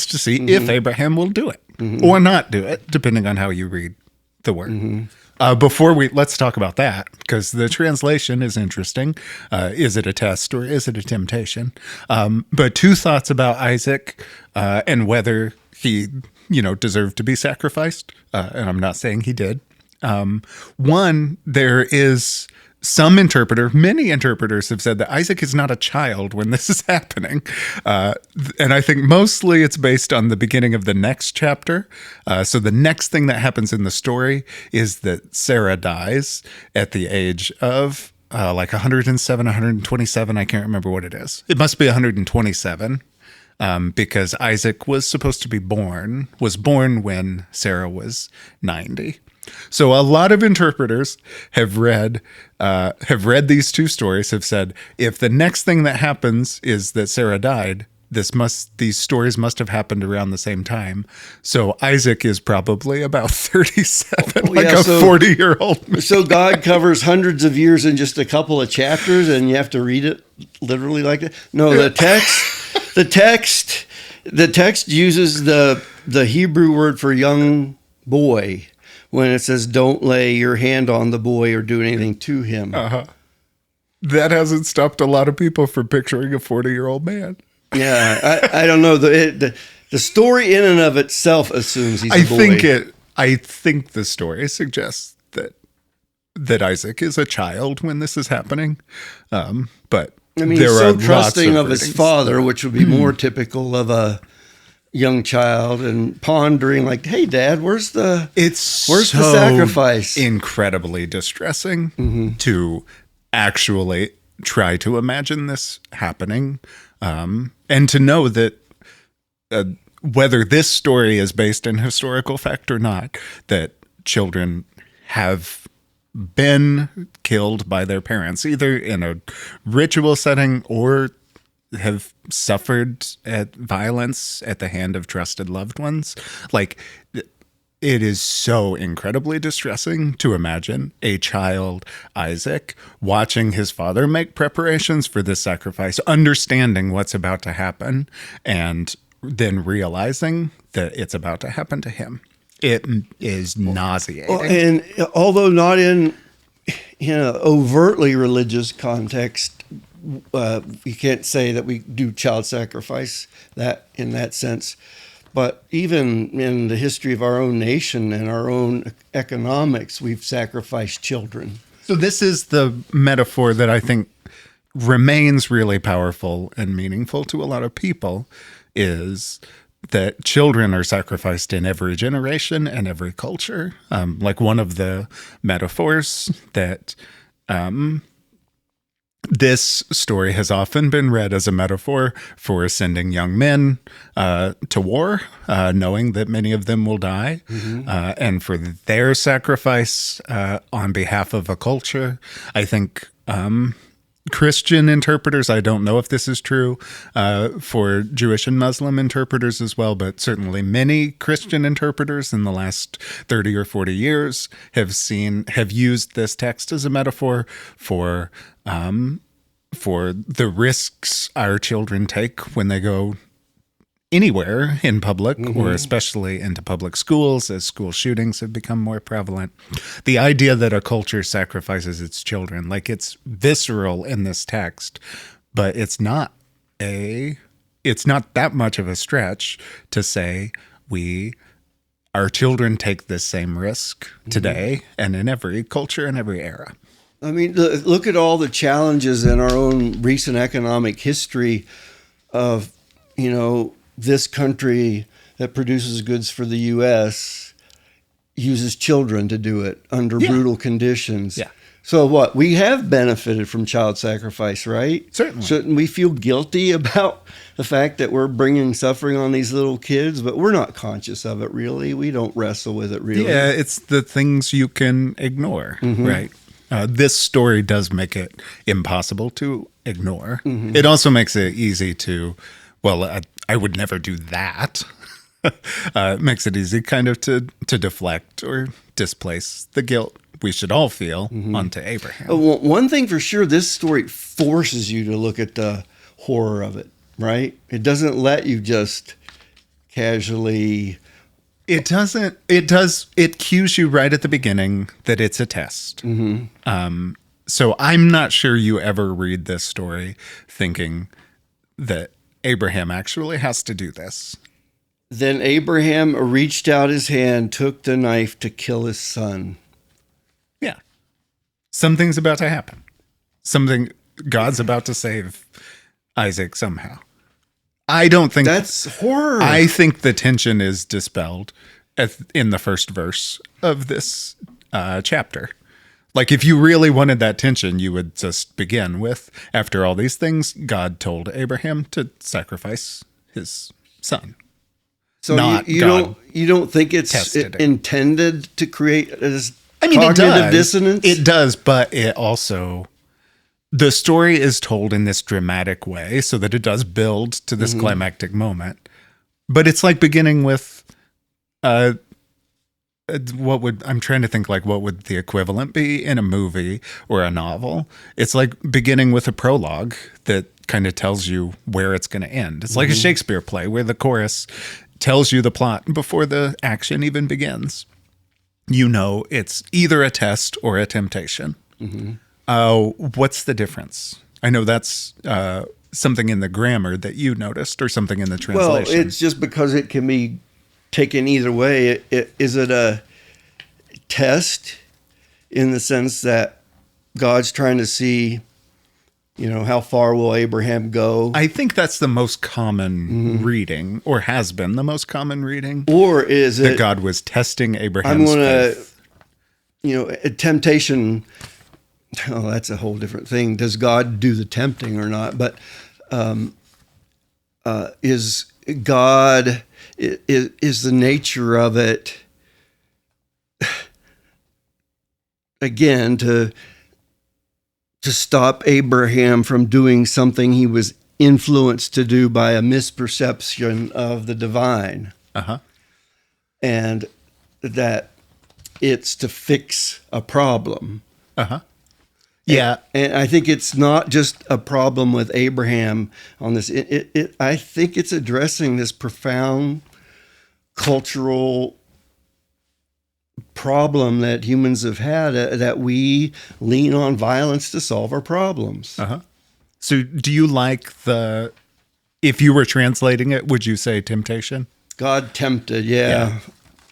to see if Abraham will do it or not do it, depending on how you read the word. Let's talk about that, because the translation is interesting. Is it a test or is it a temptation? But two thoughts about Isaac and whether he, deserved to be sacrificed. And I'm not saying he did. One, there is many interpreters have said that Isaac is not a child when this is happening. And I think mostly it's based on the beginning of the next chapter. So the next thing that happens in the story is that Sarah dies at the age of 107, 127. I can't remember what it is. It must be 127. Because Isaac was born when Sarah was 90. So a lot of interpreters have read these two stories, have said, if the next thing that happens is that Sarah died, these stories must have happened around the same time. So Isaac is probably about 37, 40-year-old man. So God covers hundreds of years in just a couple of chapters, and you have to read it literally like that? No, the text uses the Hebrew word for young boy when it says, don't lay your hand on the boy or do anything to him. That hasn't stopped a lot of people from picturing a 40-year-old man. Yeah, I don't know. The story in and of itself assumes he's a boy. I think the story suggests that Isaac is a child when this is happening. But I mean, he's so trusting of his father, which would be more typical of a young child, and pondering like, hey, Dad, where's the sacrifice? Incredibly distressing to actually try to imagine this happening. And to know that whether this story is based in historical fact or not, that children have been killed by their parents, either in a ritual setting or have suffered at violence at the hand of trusted loved ones. Like, it is so incredibly distressing to imagine a child, Isaac, watching his father make preparations for this sacrifice, understanding what's about to happen, and then realizing that it's about to happen to him. It is nauseating. And although not in overtly religious context, you can't say that we do child sacrifice that in that sense. But even in the history of our own nation and our own economics, we've sacrificed children. So this is the metaphor that I think remains really powerful and meaningful to a lot of people, is that children are sacrificed in every generation and every culture. Like, one of the metaphors that this story has often been read as a metaphor for sending young men to war, knowing that many of them will die, and for their sacrifice on behalf of a culture. I think Christian interpreters, I don't know if this is true for Jewish and Muslim interpreters as well, but certainly many Christian interpreters in the last 30 or 40 years have used this text as a metaphor for for the risks our children take when they go anywhere in public, or especially into public schools, as school shootings have become more prevalent. The idea that a culture sacrifices its children, like, it's visceral in this text, but it's not that much of a stretch to say our children take this same risk today and in every culture and every era. I mean, look at all the challenges in our own recent economic history of, this country that produces goods for the U.S. uses children to do it under brutal conditions. Yeah. So what? We have benefited from child sacrifice, right? Certainly. Shouldn't we feel guilty about the fact that we're bringing suffering on these little kids? But we're not conscious of it, really. We don't wrestle with it, really. Yeah, it's the things you can ignore, right? This story does make it impossible to ignore. It also makes it easy to, I would never do that. It makes it easy kind of to deflect or displace the guilt we should all feel onto Abraham. Well, one thing for sure, this story forces you to look at the horror of it, right? It doesn't let you just casually... It doesn't. It does. It cues you right at the beginning that it's a test. So I'm not sure you ever read this story thinking that Abraham actually has to do this. Then Abraham reached out his hand, took the knife to kill his son. Yeah. Something's about to happen. God's about to save Isaac somehow. I don't think that's horror. I think the tension is dispelled in the first verse of this chapter. Like, if you really wanted that tension, you would just begin with, after all these things, God told Abraham to sacrifice his son. So you don't think it's intended to create this cognitive dissonance? It does, but it also... The story is told in this dramatic way so that it does build to this climactic moment. But it's like beginning with I'm trying to think, like, what would the equivalent be in a movie or a novel? It's like beginning with a prologue that kind of tells you where it's going to end. It's like a Shakespeare play where the chorus tells you the plot before the action even begins. It's either a test or a temptation. What's the difference? I know that's something in the grammar that you noticed, or something in the translation. Well, it's just because it can be taken either way. Is it a test in the sense that God's trying to see, how far will Abraham go? I think that's the most common reading, or has been the most common reading. Or is it that God was testing Abraham's faith? A temptation... Oh, that's a whole different thing. Does God do the tempting or not? But is God, is the nature of it, again, to stop Abraham from doing something he was influenced to do by a misperception of the divine? And that it's to fix a problem. Yeah. And I think it's not just a problem with Abraham on this. I think it's addressing this profound cultural problem that humans have had, that we lean on violence to solve our problems. So do you like if you were translating it, would you say temptation? God tempted, yeah.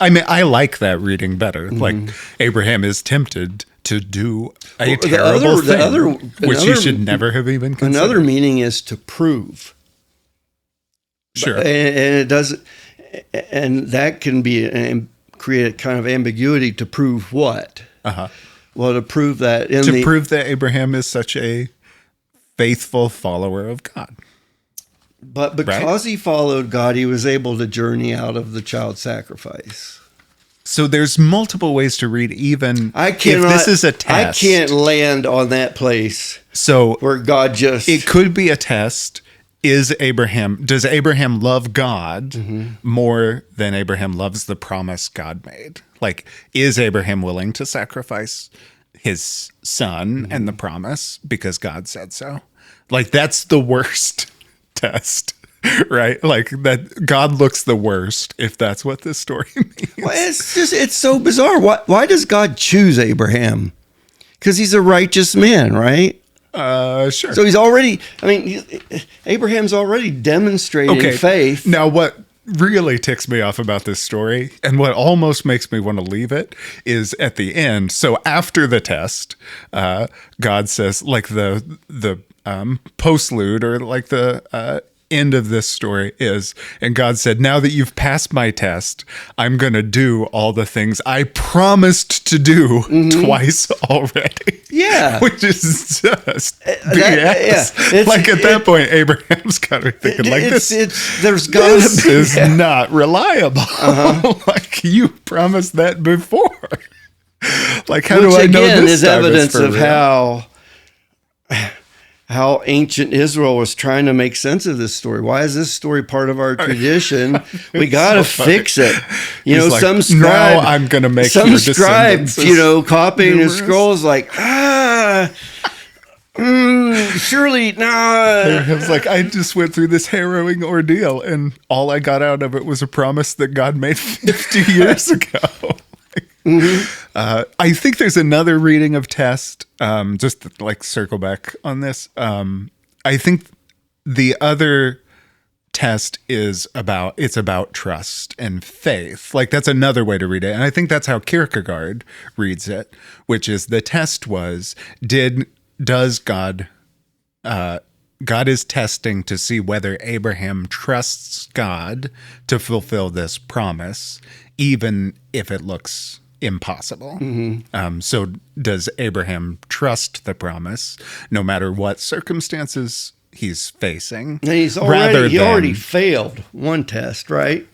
I mean, I like that reading better. Like, Abraham is tempted to do a terrible thing, which he should never have even considered. Another meaning is to prove. Sure. And it does, and that can be create a kind of ambiguity. To prove what? Well, to prove that prove that Abraham is such a faithful follower of God. But because he followed God, he was able to journey out of the child sacrifice. So there's multiple ways to read, even if this is a test. I can't land on that place. So where God just... It could be a test. Does Abraham love God more than Abraham loves the promise God made? Like, is Abraham willing to sacrifice his son and the promise because God said so? Like, that's the worst test, right? Like, that God looks the worst, if that's what this story means. Well, it's so bizarre. Why does God choose Abraham? Because he's a righteous man, right? Sure. So he's already, Abraham's already demonstrating faith. Now, what really ticks me off about this story, and what almost makes me want to leave it, is at the end. So after the test, God says, like the postlude, or like the end of this story is, and God said, now that you've passed my test, I'm going to do all the things I promised to do twice already. Yeah. Which is just BS. Like, at that point, Abraham's got to be thinking, there's got to be. This is not reliable. Like, you promised that before. Like, how do I know this is evidence of how ancient Israel was trying to make sense of this story. Why is this story part of our tradition? We got to fix it. Some scribe, now I'm going to make some scribe, copying his scrolls like, surely, nah. It was like, I just went through this harrowing ordeal, and all I got out of it was a promise that God made 50 years ago. I think there's another reading of test, just to, like, circle back on this. I think the other test is about trust and faith. Like, that's another way to read it. And I think that's how Kierkegaard reads it, which is the test was, does God is testing to see whether Abraham trusts God to fulfill this promise, even if it looks impossible. So does Abraham trust the promise no matter what circumstances he's facing? And he already failed one test, right?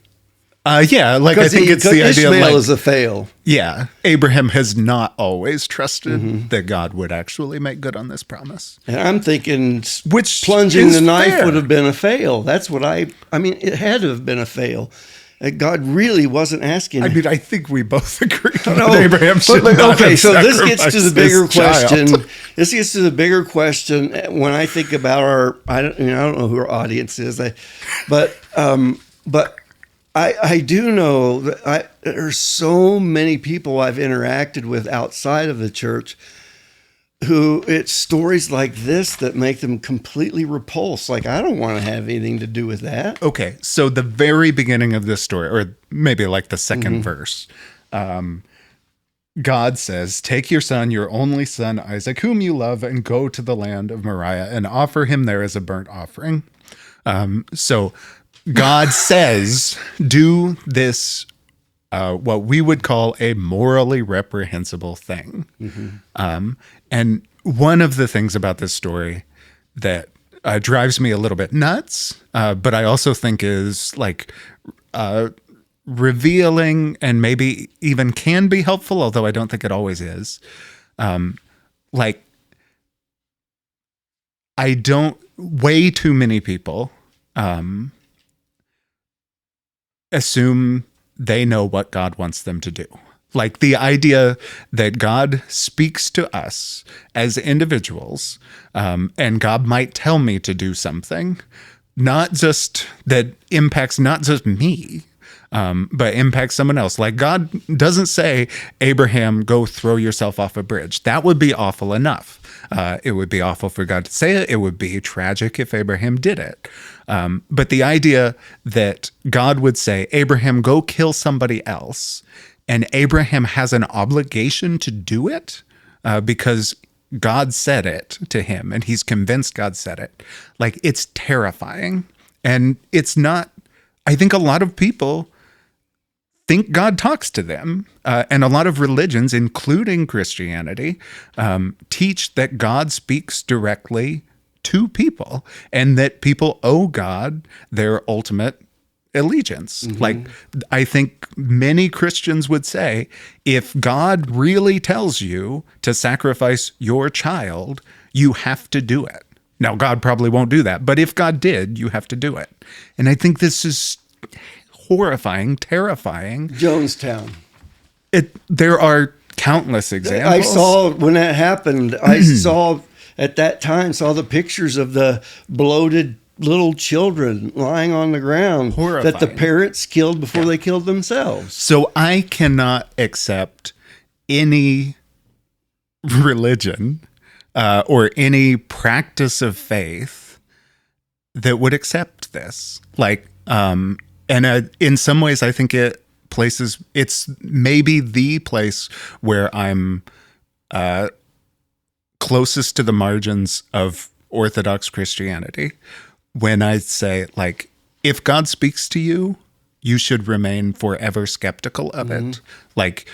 Yeah, like, I think it's the idea, Ishmael is a fail. Yeah, Abraham has not always trusted that God would actually make good on this promise. And I'm thinking, which plunging the knife would have been a fail. That's what it had to have been a fail. God really wasn't asking. I think we both agree that Abraham should not have so this gets to the bigger question. Child. This gets to the bigger question when I think about I don't know who our audience is, but I do know that there's so many people I've interacted with outside of the church who it's stories like this that make them completely repulsed. Like, I don't want to have anything to do with that. Okay, so the very beginning of this story, or maybe like the second verse, God says, take your son, your only son, Isaac, whom you love, and go to the land of Moriah and offer him there as a burnt offering. So God says, do this, what we would call a morally reprehensible thing. And one of the things about this story that drives me a little bit nuts, but I also think is like revealing and maybe even can be helpful, although I don't think it always is. Way too many people assume they know what God wants them to do. Like, the idea that God speaks to us as individuals, and God might tell me to do something, not just that impacts not just me, but impacts someone else. Like, God doesn't say, Abraham, go throw yourself off a bridge. That would be awful enough. It would be awful for God to say it. It would be tragic if Abraham did it. But the idea that God would say, Abraham, go kill somebody else, and Abraham has an obligation to do it because God said it to him and he's convinced God said it. Like, it's terrifying. And it's not, I think a lot of people think God talks to them. And a lot of religions, including Christianity, teach that God speaks directly to people and that people owe God their ultimate allegiance. Like, I think many Christians would say, if God really tells you to sacrifice your child, you have to do it. Now, God probably won't do that, but if God did, you have to do it. And I think this is horrifying, terrifying. Jonestown. There are countless examples. I saw when that happened. I saw at that time saw the pictures of the bloated little children lying on the ground that the Horrifying. parents killed before they killed themselves. So I cannot accept any religion or any practice of faith that would accept this. Like, and in some ways, I think it's maybe the place where I'm closest to the margins of Orthodox Christianity. When I say, like, if God speaks to you, you should remain forever skeptical of it. Like,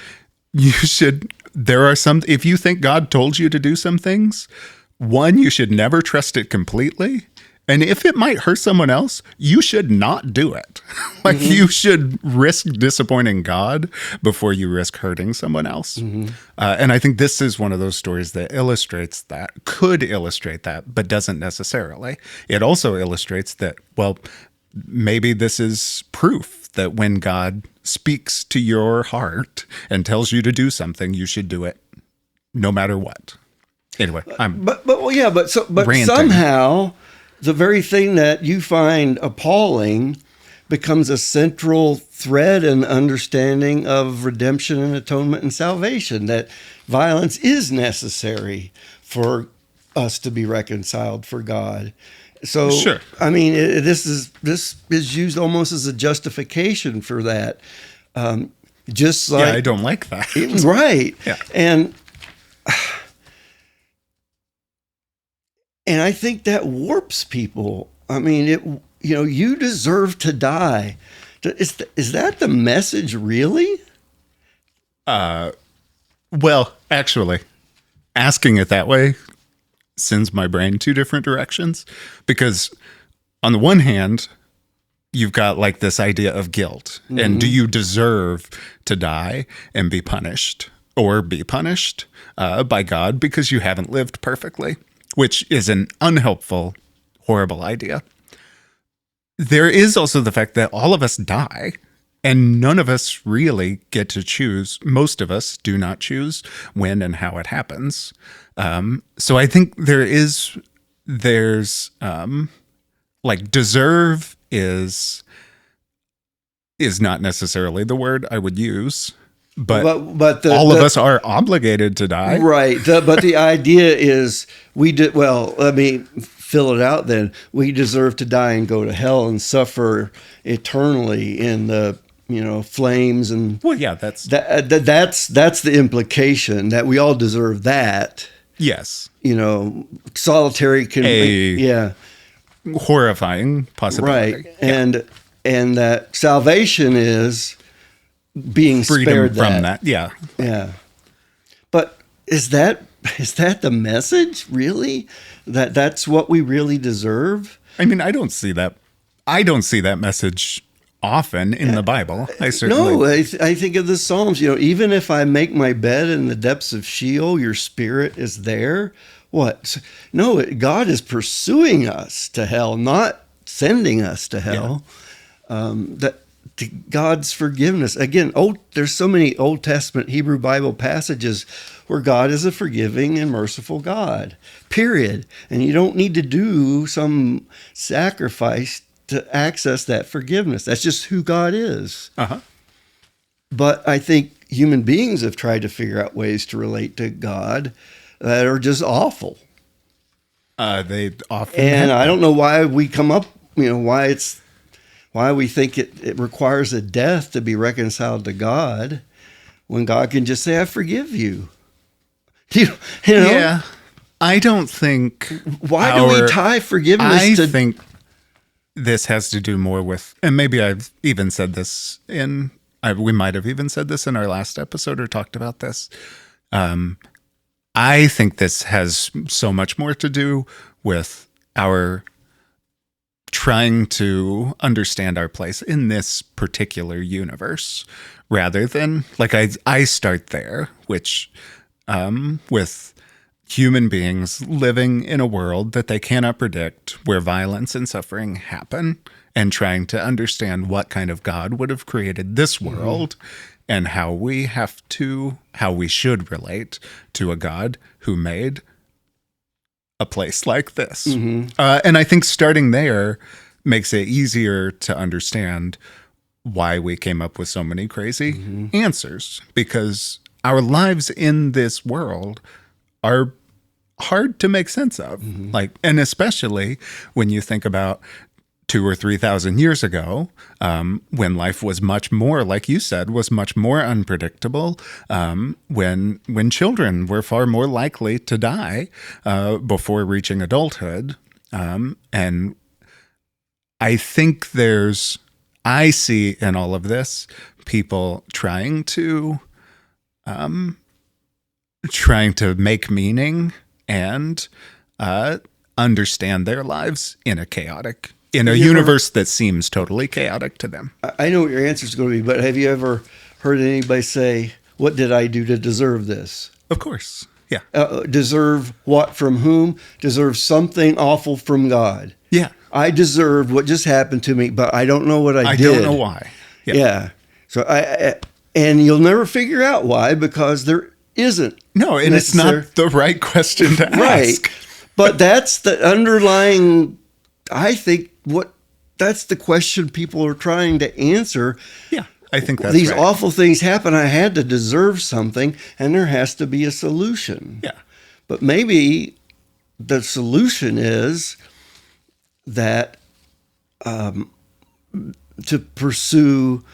you should, if you think God told you to do some things, one, you should never trust it completely. And if it might hurt someone else, you should not do it. Like, you should risk disappointing God before you risk hurting someone else. And I think this is one of those stories that could illustrate that, but doesn't necessarily. It also illustrates that, well, maybe this is proof that when God speaks to your heart and tells you to do something, you should do it no matter what. Anyway, but ranting. somehow the very thing that you find appalling becomes a central thread and understanding of redemption and atonement and salvation, that violence is necessary for us to be reconciled for God. So, Sure. I mean, this is used almost as a justification for that. Just like, yeah, I don't like that. right. Yeah. And I think that warps people. I mean, you deserve to die. Is that the message, really? Well, actually, asking it that way sends my brain two different directions, because on the one hand, you've got like this idea of guilt, and do you deserve to die and be punished, or be punished by God because you haven't lived perfectly, which is an unhelpful, horrible idea. There is also the fact that all of us die, and none of us really get to choose. Most of us do not choose when and how it happens. So I think there's like, deserve is not necessarily the word I would use, but all of us are obligated to die. Right. But the idea is let me fill it out then. We deserve to die and go to hell and suffer eternally in the flames, and Well, yeah, that's the implication, that we all deserve that. yes, Solitary horrifying possibility. right. And that salvation is being Freedom spared from that. Yeah. Yeah. But is that the message, really? That's what we really deserve? I mean, I don't see that message often in the Bible. I certainly No, I think of the Psalms, even if I make my bed in the depths of Sheol, your spirit is there. What? No, God is pursuing us to hell, not sending us to hell. God's forgiveness. Again, there's so many Old Testament Hebrew Bible passages where God is a forgiving and merciful God, period. And you don't need to do some sacrifice to access that forgiveness. That's just who God is. But I think human beings have tried to figure out ways to relate to God that are just awful. They often And I don't know why we come up, why we think it requires a death to be reconciled to God, when God can just say, I forgive you. Yeah. I don't think. Why do we tie forgiveness to... I think this has to do more with, and maybe I've even said this we might have even said this in our last episode or talked about this. I think this has so much more to do with our trying to understand our place in this particular universe, rather than, like, I start there, which with human beings living in a world that they cannot predict, where violence and suffering happen, and trying to understand what kind of God would have created this world, and how we should relate to a God who made a place like this. And I think starting there makes it easier to understand why we came up with so many crazy answers, because our lives in this world are hard to make sense of. Like, and especially when you think about 2,000 or 3,000 years ago, when life was much more, like you said, was much more unpredictable, when children were far more likely to die before reaching adulthood. And I think I see in all of this people trying to make meaning and understand their lives in a universe that seems totally chaotic to them. I know what your answer is going to be, but have you ever heard anybody say, "What did I do to deserve this?" Of course. Yeah. Deserve what from whom? Deserve something awful from God. Yeah. I deserved what just happened to me, but I don't know what I did. I don't know why. Yeah. So and you'll never figure out why, because there isn't. No, and it's not the right question to ask. Right. But that's the underlying, I think, that's the question people are trying to answer. Yeah, I think that's These right. awful things happen. I had to deserve something, and there has to be a solution. Yeah. But maybe the solution is that to pursue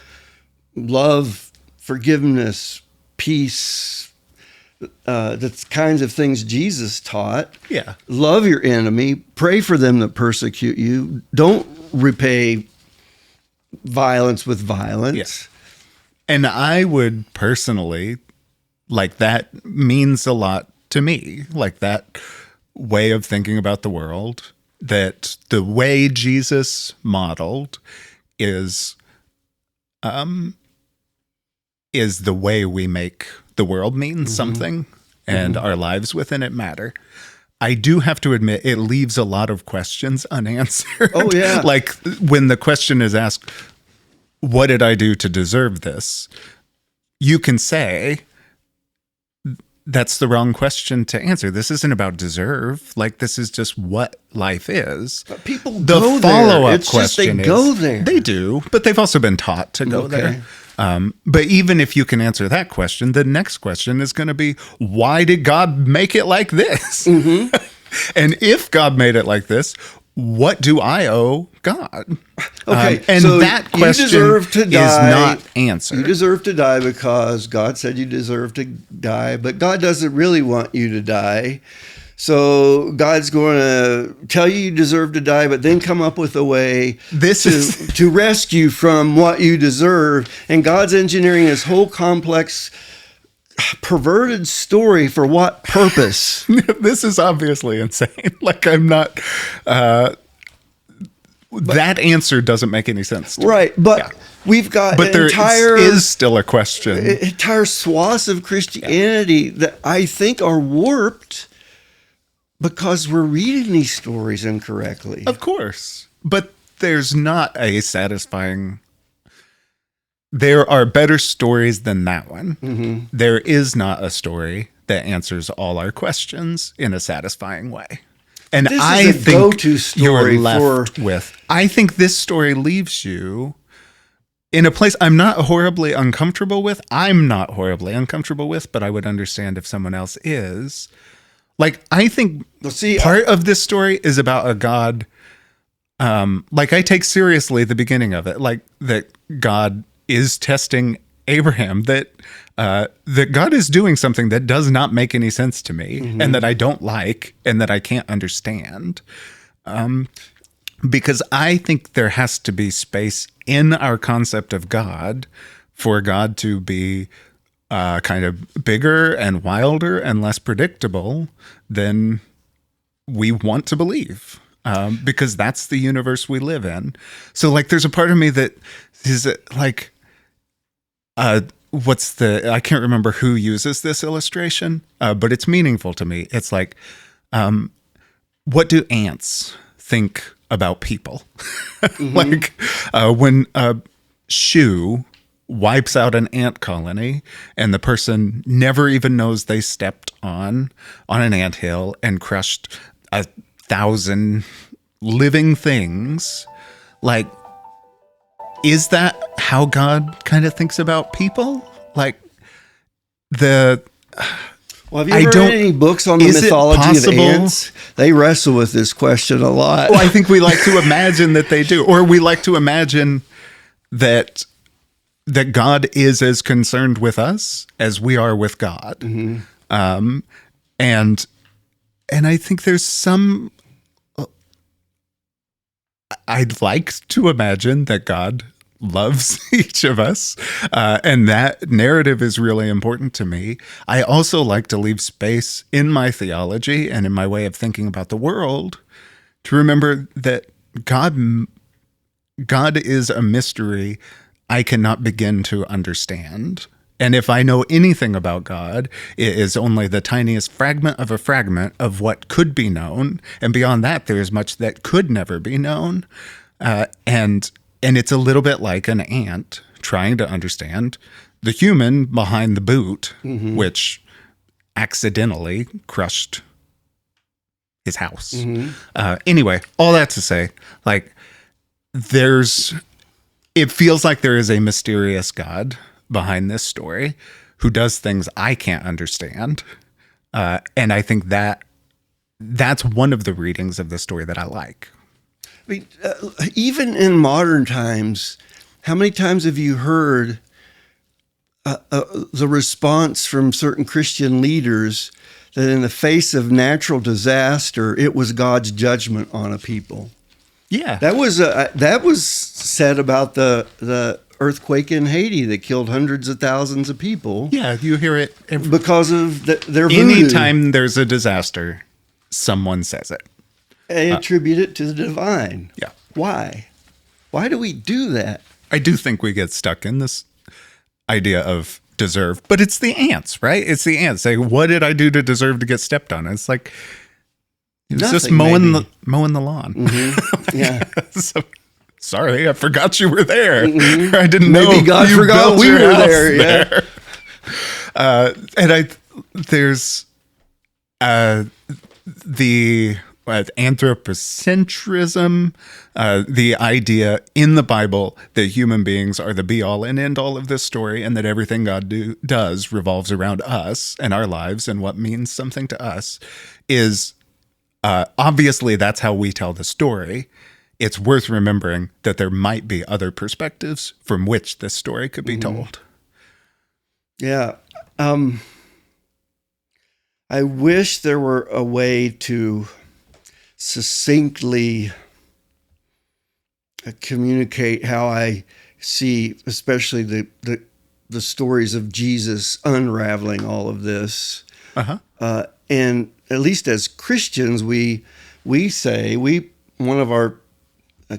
love, forgiveness, peace, the kinds of things Jesus taught. Yeah. Love your enemy. Pray for them that persecute you. Don't repay violence with violence. Yes. And I would personally, like, that means a lot to me. Like, that way of thinking about the world, that the way Jesus modeled is the way we make the world mean something, and our lives within it matter. I do have to admit, it leaves a lot of questions unanswered. Oh, yeah. Like, when the question is asked, what did I do to deserve this? You can say, that's the wrong question to answer. This isn't about deserve. Like, this is just what life is. But people The go there. follow-up It's just they question go is, there. They do, but they've also been taught to go there. But even if you can answer that question, the next question is going to be, why did God make it like this? And if God made it like this, what do I owe God? Okay, and so that you question deserve to is die. not answered. You deserve to die because God said you deserve to die, but God doesn't really want you to die. So God's going to tell you deserve to die, but then come up with a way to rescue from what you deserve. And God's engineering this whole complex, perverted story for what purpose? This is obviously insane. Like, I'm not... that answer doesn't make any sense to me. Right, but we've got But there is still a question. Entire swaths of Christianity that I think are warped because we're reading these stories incorrectly. Of course. But there's not a satisfying... There are better stories than that one. There is not a story that answers all our questions in a satisfying way. And This I is a think go-to story you're left with... I think this story leaves you in a place I'm not horribly uncomfortable with. I'm not horribly uncomfortable with, but I would understand if someone else is. Like, I think part of this story is about a God. Like, I take seriously the beginning of it, like that God is testing Abraham, that God is doing something that does not make any sense to me, and that I don't like, and that I can't understand. Because I think there has to be space in our concept of God for God to be kind of bigger and wilder and less predictable than we want to believe, because that's the universe we live in. So, like, there's a part of me that is like, I can't remember who uses this illustration, but it's meaningful to me. It's like, what do ants think about people? Like, when a shoe wipes out an ant colony and the person never even knows they stepped on an anthill and crushed 1,000 living things. Like, is that how God kind of thinks about people? Like, Well, have you I ever don't- read any books on the is it mythology of possible- ants? They wrestle with this question a lot. well, I think we like to imagine that they do, or we like to imagine that God is as concerned with us as we are with God. And I think there's some. I'd like to imagine that God loves each of us, and that narrative is really important to me. I also like to leave space in my theology and in my way of thinking about the world to remember that God is a mystery I cannot begin to understand. And if I know anything about God, it is only the tiniest fragment of what could be known. And beyond that, there is much that could never be known. And it's a little bit like an ant trying to understand the human behind the boot, which accidentally crushed his house. Anyway, all that to say, like, it feels like there is a mysterious God behind this story who does things I can't understand. And I think that's one of the readings of the story that I like. I mean, even in modern times, how many times have you heard the response from certain Christian leaders that in the face of natural disaster, it was God's judgment on a people? Yeah. That was said about the earthquake in Haiti that killed hundreds of thousands of people. Yeah, you hear it because of their voodoo. Anytime there's a disaster, someone says it. They attribute it to the divine. Yeah. Why? Why do we do that? I do think we get stuck in this idea of deserve, but it's the ants, right? It's the ants. Like, what did I do to deserve to get stepped on? It's like, it was just mowing the lawn. Yeah. So, sorry, I forgot you were there. I didn't Maybe know God you forgot built we your were house there. Yeah. And there's the anthropocentrism, the idea in the Bible that human beings are the be all and end all of this story, and that everything God does revolves around us and our lives and what means something to us is obviously that's how we tell the story. It's worth remembering that there might be other perspectives from which this story could be told. Yeah. I wish there were a way to succinctly communicate how I see, especially the stories of Jesus unraveling all of this. And at least as Christians, we say one of our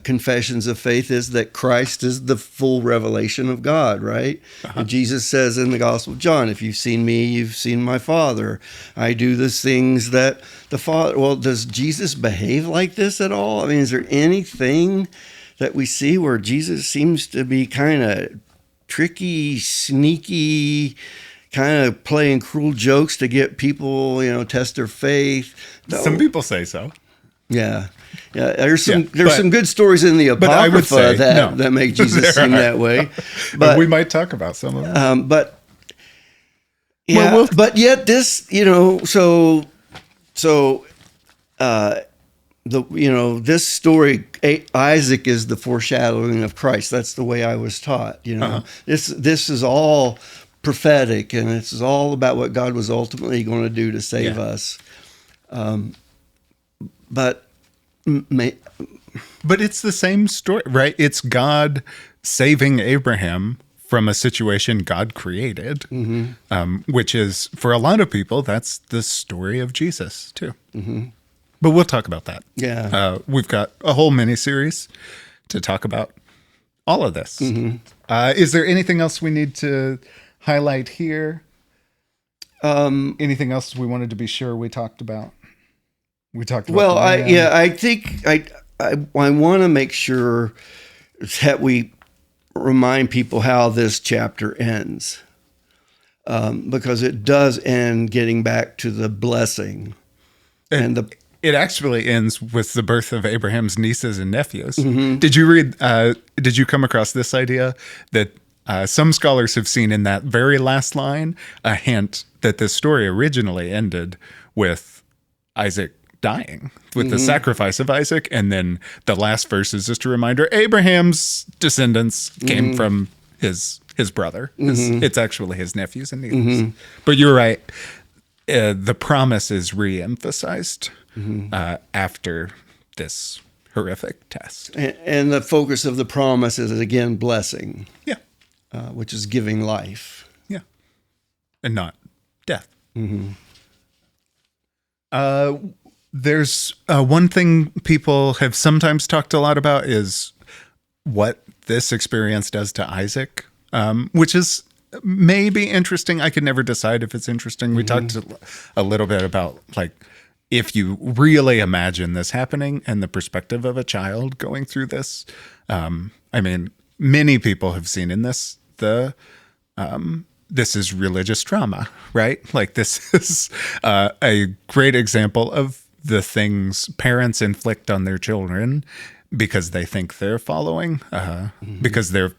confessions of faith is that Christ is the full revelation of God, right? And Jesus says in the Gospel of John, if you've seen me, you've seen my Father. I do the things that the Father. Well, does Jesus behave like this at all? I mean, is there anything that we see where Jesus seems to be kind of tricky, sneaky, kind of playing cruel jokes to get people, test their faith? No. Some people say so. Yeah. There's some good stories in the Apocrypha that make Jesus seem that way. But we might talk about some of them. But yet this, this story, Isaac is the foreshadowing of Christ. That's the way I was taught. This is all prophetic, and this is all about what God was ultimately going to do to save us. But it's the same story, right? It's God saving Abraham from a situation God created, which is, for a lot of people, that's the story of Jesus too. But we'll talk about that. Yeah. We've got a whole mini-series to talk about all of this. Is there anything else we need to highlight here? Anything else we wanted to be sure we talked about? We talked about. Well, I think I want to make sure that we remind people how this chapter ends, because it does end getting back to the blessing, and It actually ends with the birth of Abraham's nieces and nephews. Did you read? Did you come across this idea that some scholars have seen in that very last line a hint that this story originally ended with Isaac dying, with the sacrifice of Isaac, and then the last verse is just a reminder: Abraham's descendants came from his brother. It's actually his nephews and nieces. But you're right. The promise is re-emphasized after this horrific test. And the focus of the promise is, again, blessing. Yeah. Which is giving life. Yeah. And not death. There's one thing people have sometimes talked a lot about is what this experience does to Isaac, which is maybe interesting. I could never decide if it's interesting. We talked a little bit about, like, if you really imagine this happening and the perspective of a child going through this. I mean, many people have seen in this this is religious trauma, right? Like, this is a great example of the things parents inflict on their children because they think they're following, because they're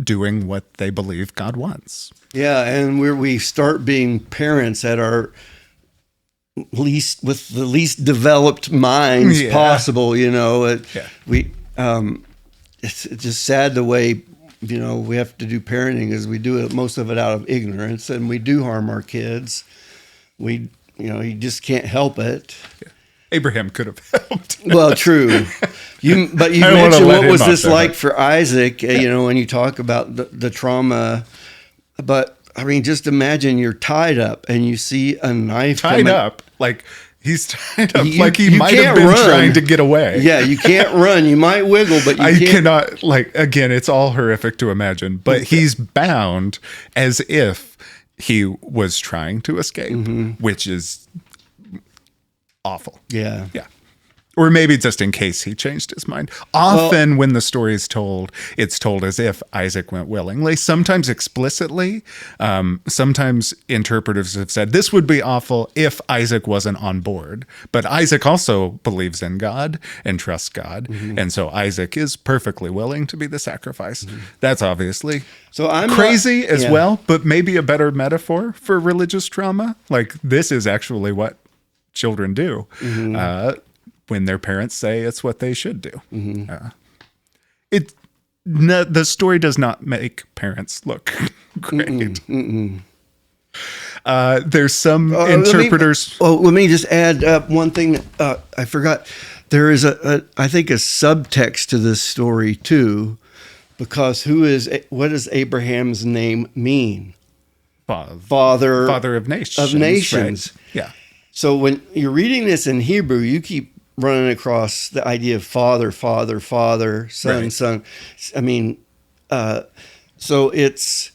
doing what they believe God wants. Yeah, and we start being parents at our least, with the least developed minds possible. You know, it's just sad the way, you know, we have to do parenting, is we do it, most of it out of ignorance, and we do harm our kids. You just can't help it. Yeah. Abraham could have helped. Well, true. But you mentioned, what was this like for Isaac? You know, when you talk about the trauma. But I mean, just imagine you're tied up and you see a knife tied up, like he's tied up, like he might have been trying to get away. Yeah, you can't run. You might wiggle, but I cannot. Like, again, it's all horrific to imagine. But he's bound as if he was trying to escape, which is awful. Yeah. Yeah. Or maybe just in case he changed his mind. Often when the story is told, it's told as if Isaac went willingly, sometimes explicitly. Sometimes interpreters have said this would be awful if Isaac wasn't on board. But Isaac also believes in God and trusts God. And so Isaac is perfectly willing to be the sacrifice. That's obviously I'm crazy as well, but maybe a better metaphor for religious trauma. Like, this is actually what children do. When their parents say it's what they should do. The story does not make parents look great. There's some interpreters. Let me just add one thing that I forgot. There is I think a subtext to this story too, because what does Abraham's name mean? Father of nations. Right? Yeah. So when you're reading this in Hebrew, you keep running across the idea of father, son, right. son. I mean, so it's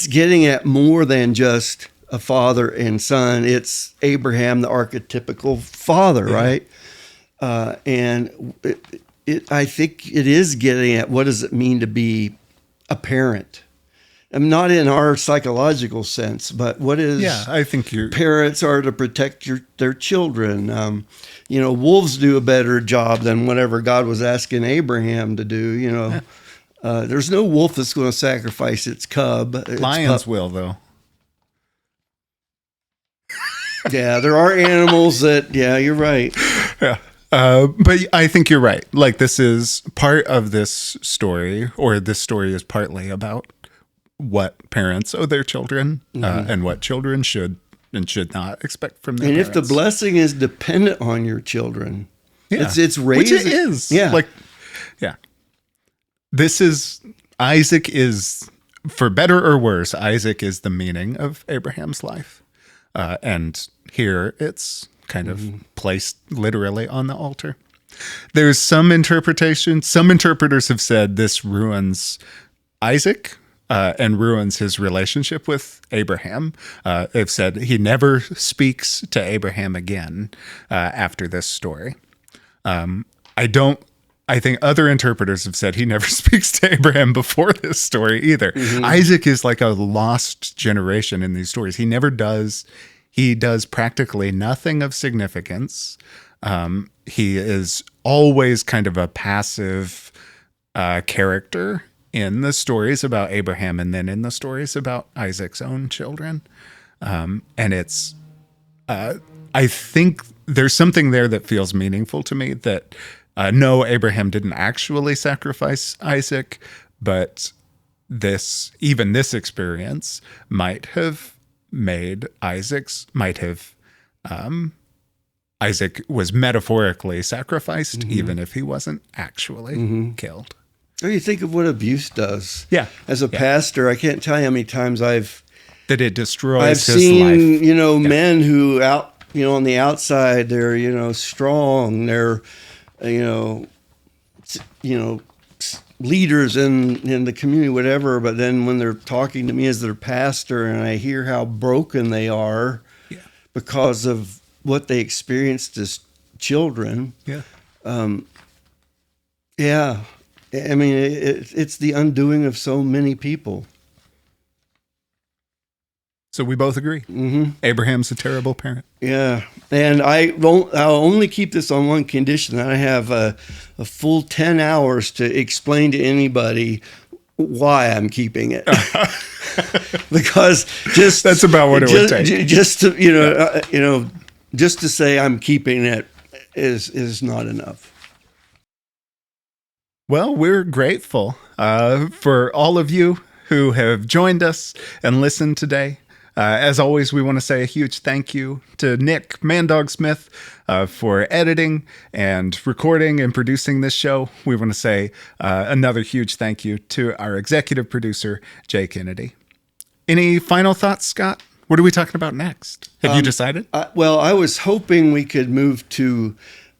getting at more than just a father and son. It's Abraham, the archetypical father, right? And I think it is getting at, what does it mean to be a parent? I'm not in our psychological sense, but what is? Yeah, I think parents are to protect their children. Wolves do a better job than whatever God was asking Abraham to do. There's no wolf that's going to sacrifice its cub. Lions will, though. Yeah, there are animals that. Yeah, you're right. Yeah. But I think you're right. Like, this is part of this story, or this story is partly about what parents owe their children, and what children should and should not expect from their parents. And if the blessing is dependent on your children, it's raising. Which it is. Yeah. Isaac is, for better or worse, Isaac is the meaning of Abraham's life. And here it's kind of placed literally on the altar. There's some interpretation. Some interpreters have said this ruins Isaac, and ruins his relationship with Abraham. They've said he never speaks to Abraham again after this story. I think other interpreters have said he never speaks to Abraham before this story either. Isaac is like a lost generation in these stories. He never does He does practically nothing of significance. He is always kind of a passive character in the stories about Abraham and then in the stories about Isaac's own children. And it's, I think there's something there that feels meaningful to me that no, Abraham didn't actually sacrifice Isaac, but this experience might have made Isaac was metaphorically sacrificed, even if he wasn't actually killed. Or you think of what abuse does. Yeah. As a pastor, I can't tell you how many times that it destroys his seen, life. Men who on the outside, they're, strong. They're, leaders in the community, whatever. But then when they're talking to me as their pastor and I hear how broken they are because of what they experienced as children. Yeah. Yeah. I mean, it's the undoing of so many people. So we both agree. Mm-hmm. Abraham's a terrible parent. Yeah. And I'll only keep this on one condition. That I have a full 10 hours to explain to anybody why I'm keeping it. Because that's about what it would take. Just to, just to say I'm keeping it is not enough. Well, we're grateful for all of you who have joined us and listened today. As always, we want to say a huge thank you to Nick Mandog Smith for editing and recording and producing this show. We want to say another huge thank you to our executive producer, Jay Kennedy. Any final thoughts, Scott? What are we talking about next? Have you decided? I was hoping we could move to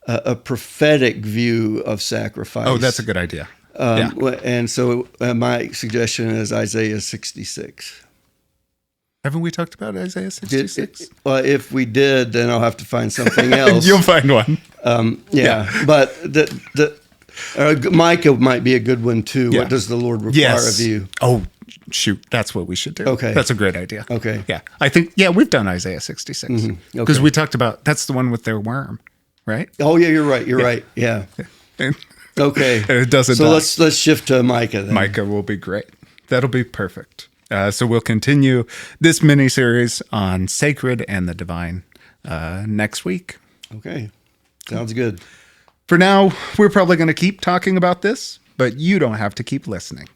a prophetic view of sacrifice. Oh, that's a good idea. And so my suggestion is Isaiah 66. Haven't we talked about Isaiah 66? Well, if we did, then I'll have to find something else. You'll find one. But Micah might be a good one too. Yeah. What does the Lord require of you? Oh, shoot. That's what we should do. Okay. That's a great idea. Okay. Yeah. I think, we've done Isaiah 66. Because we talked about, that's the one with their worm, right? Oh, yeah, you're right. You're right. Yeah. Okay. And it doesn't. So let's shift to Micah then. Micah will be great. That'll be perfect. So we'll continue this mini-series on sacred and the divine next week. Okay. Sounds good. For now, we're probably going to keep talking about this, but you don't have to keep listening.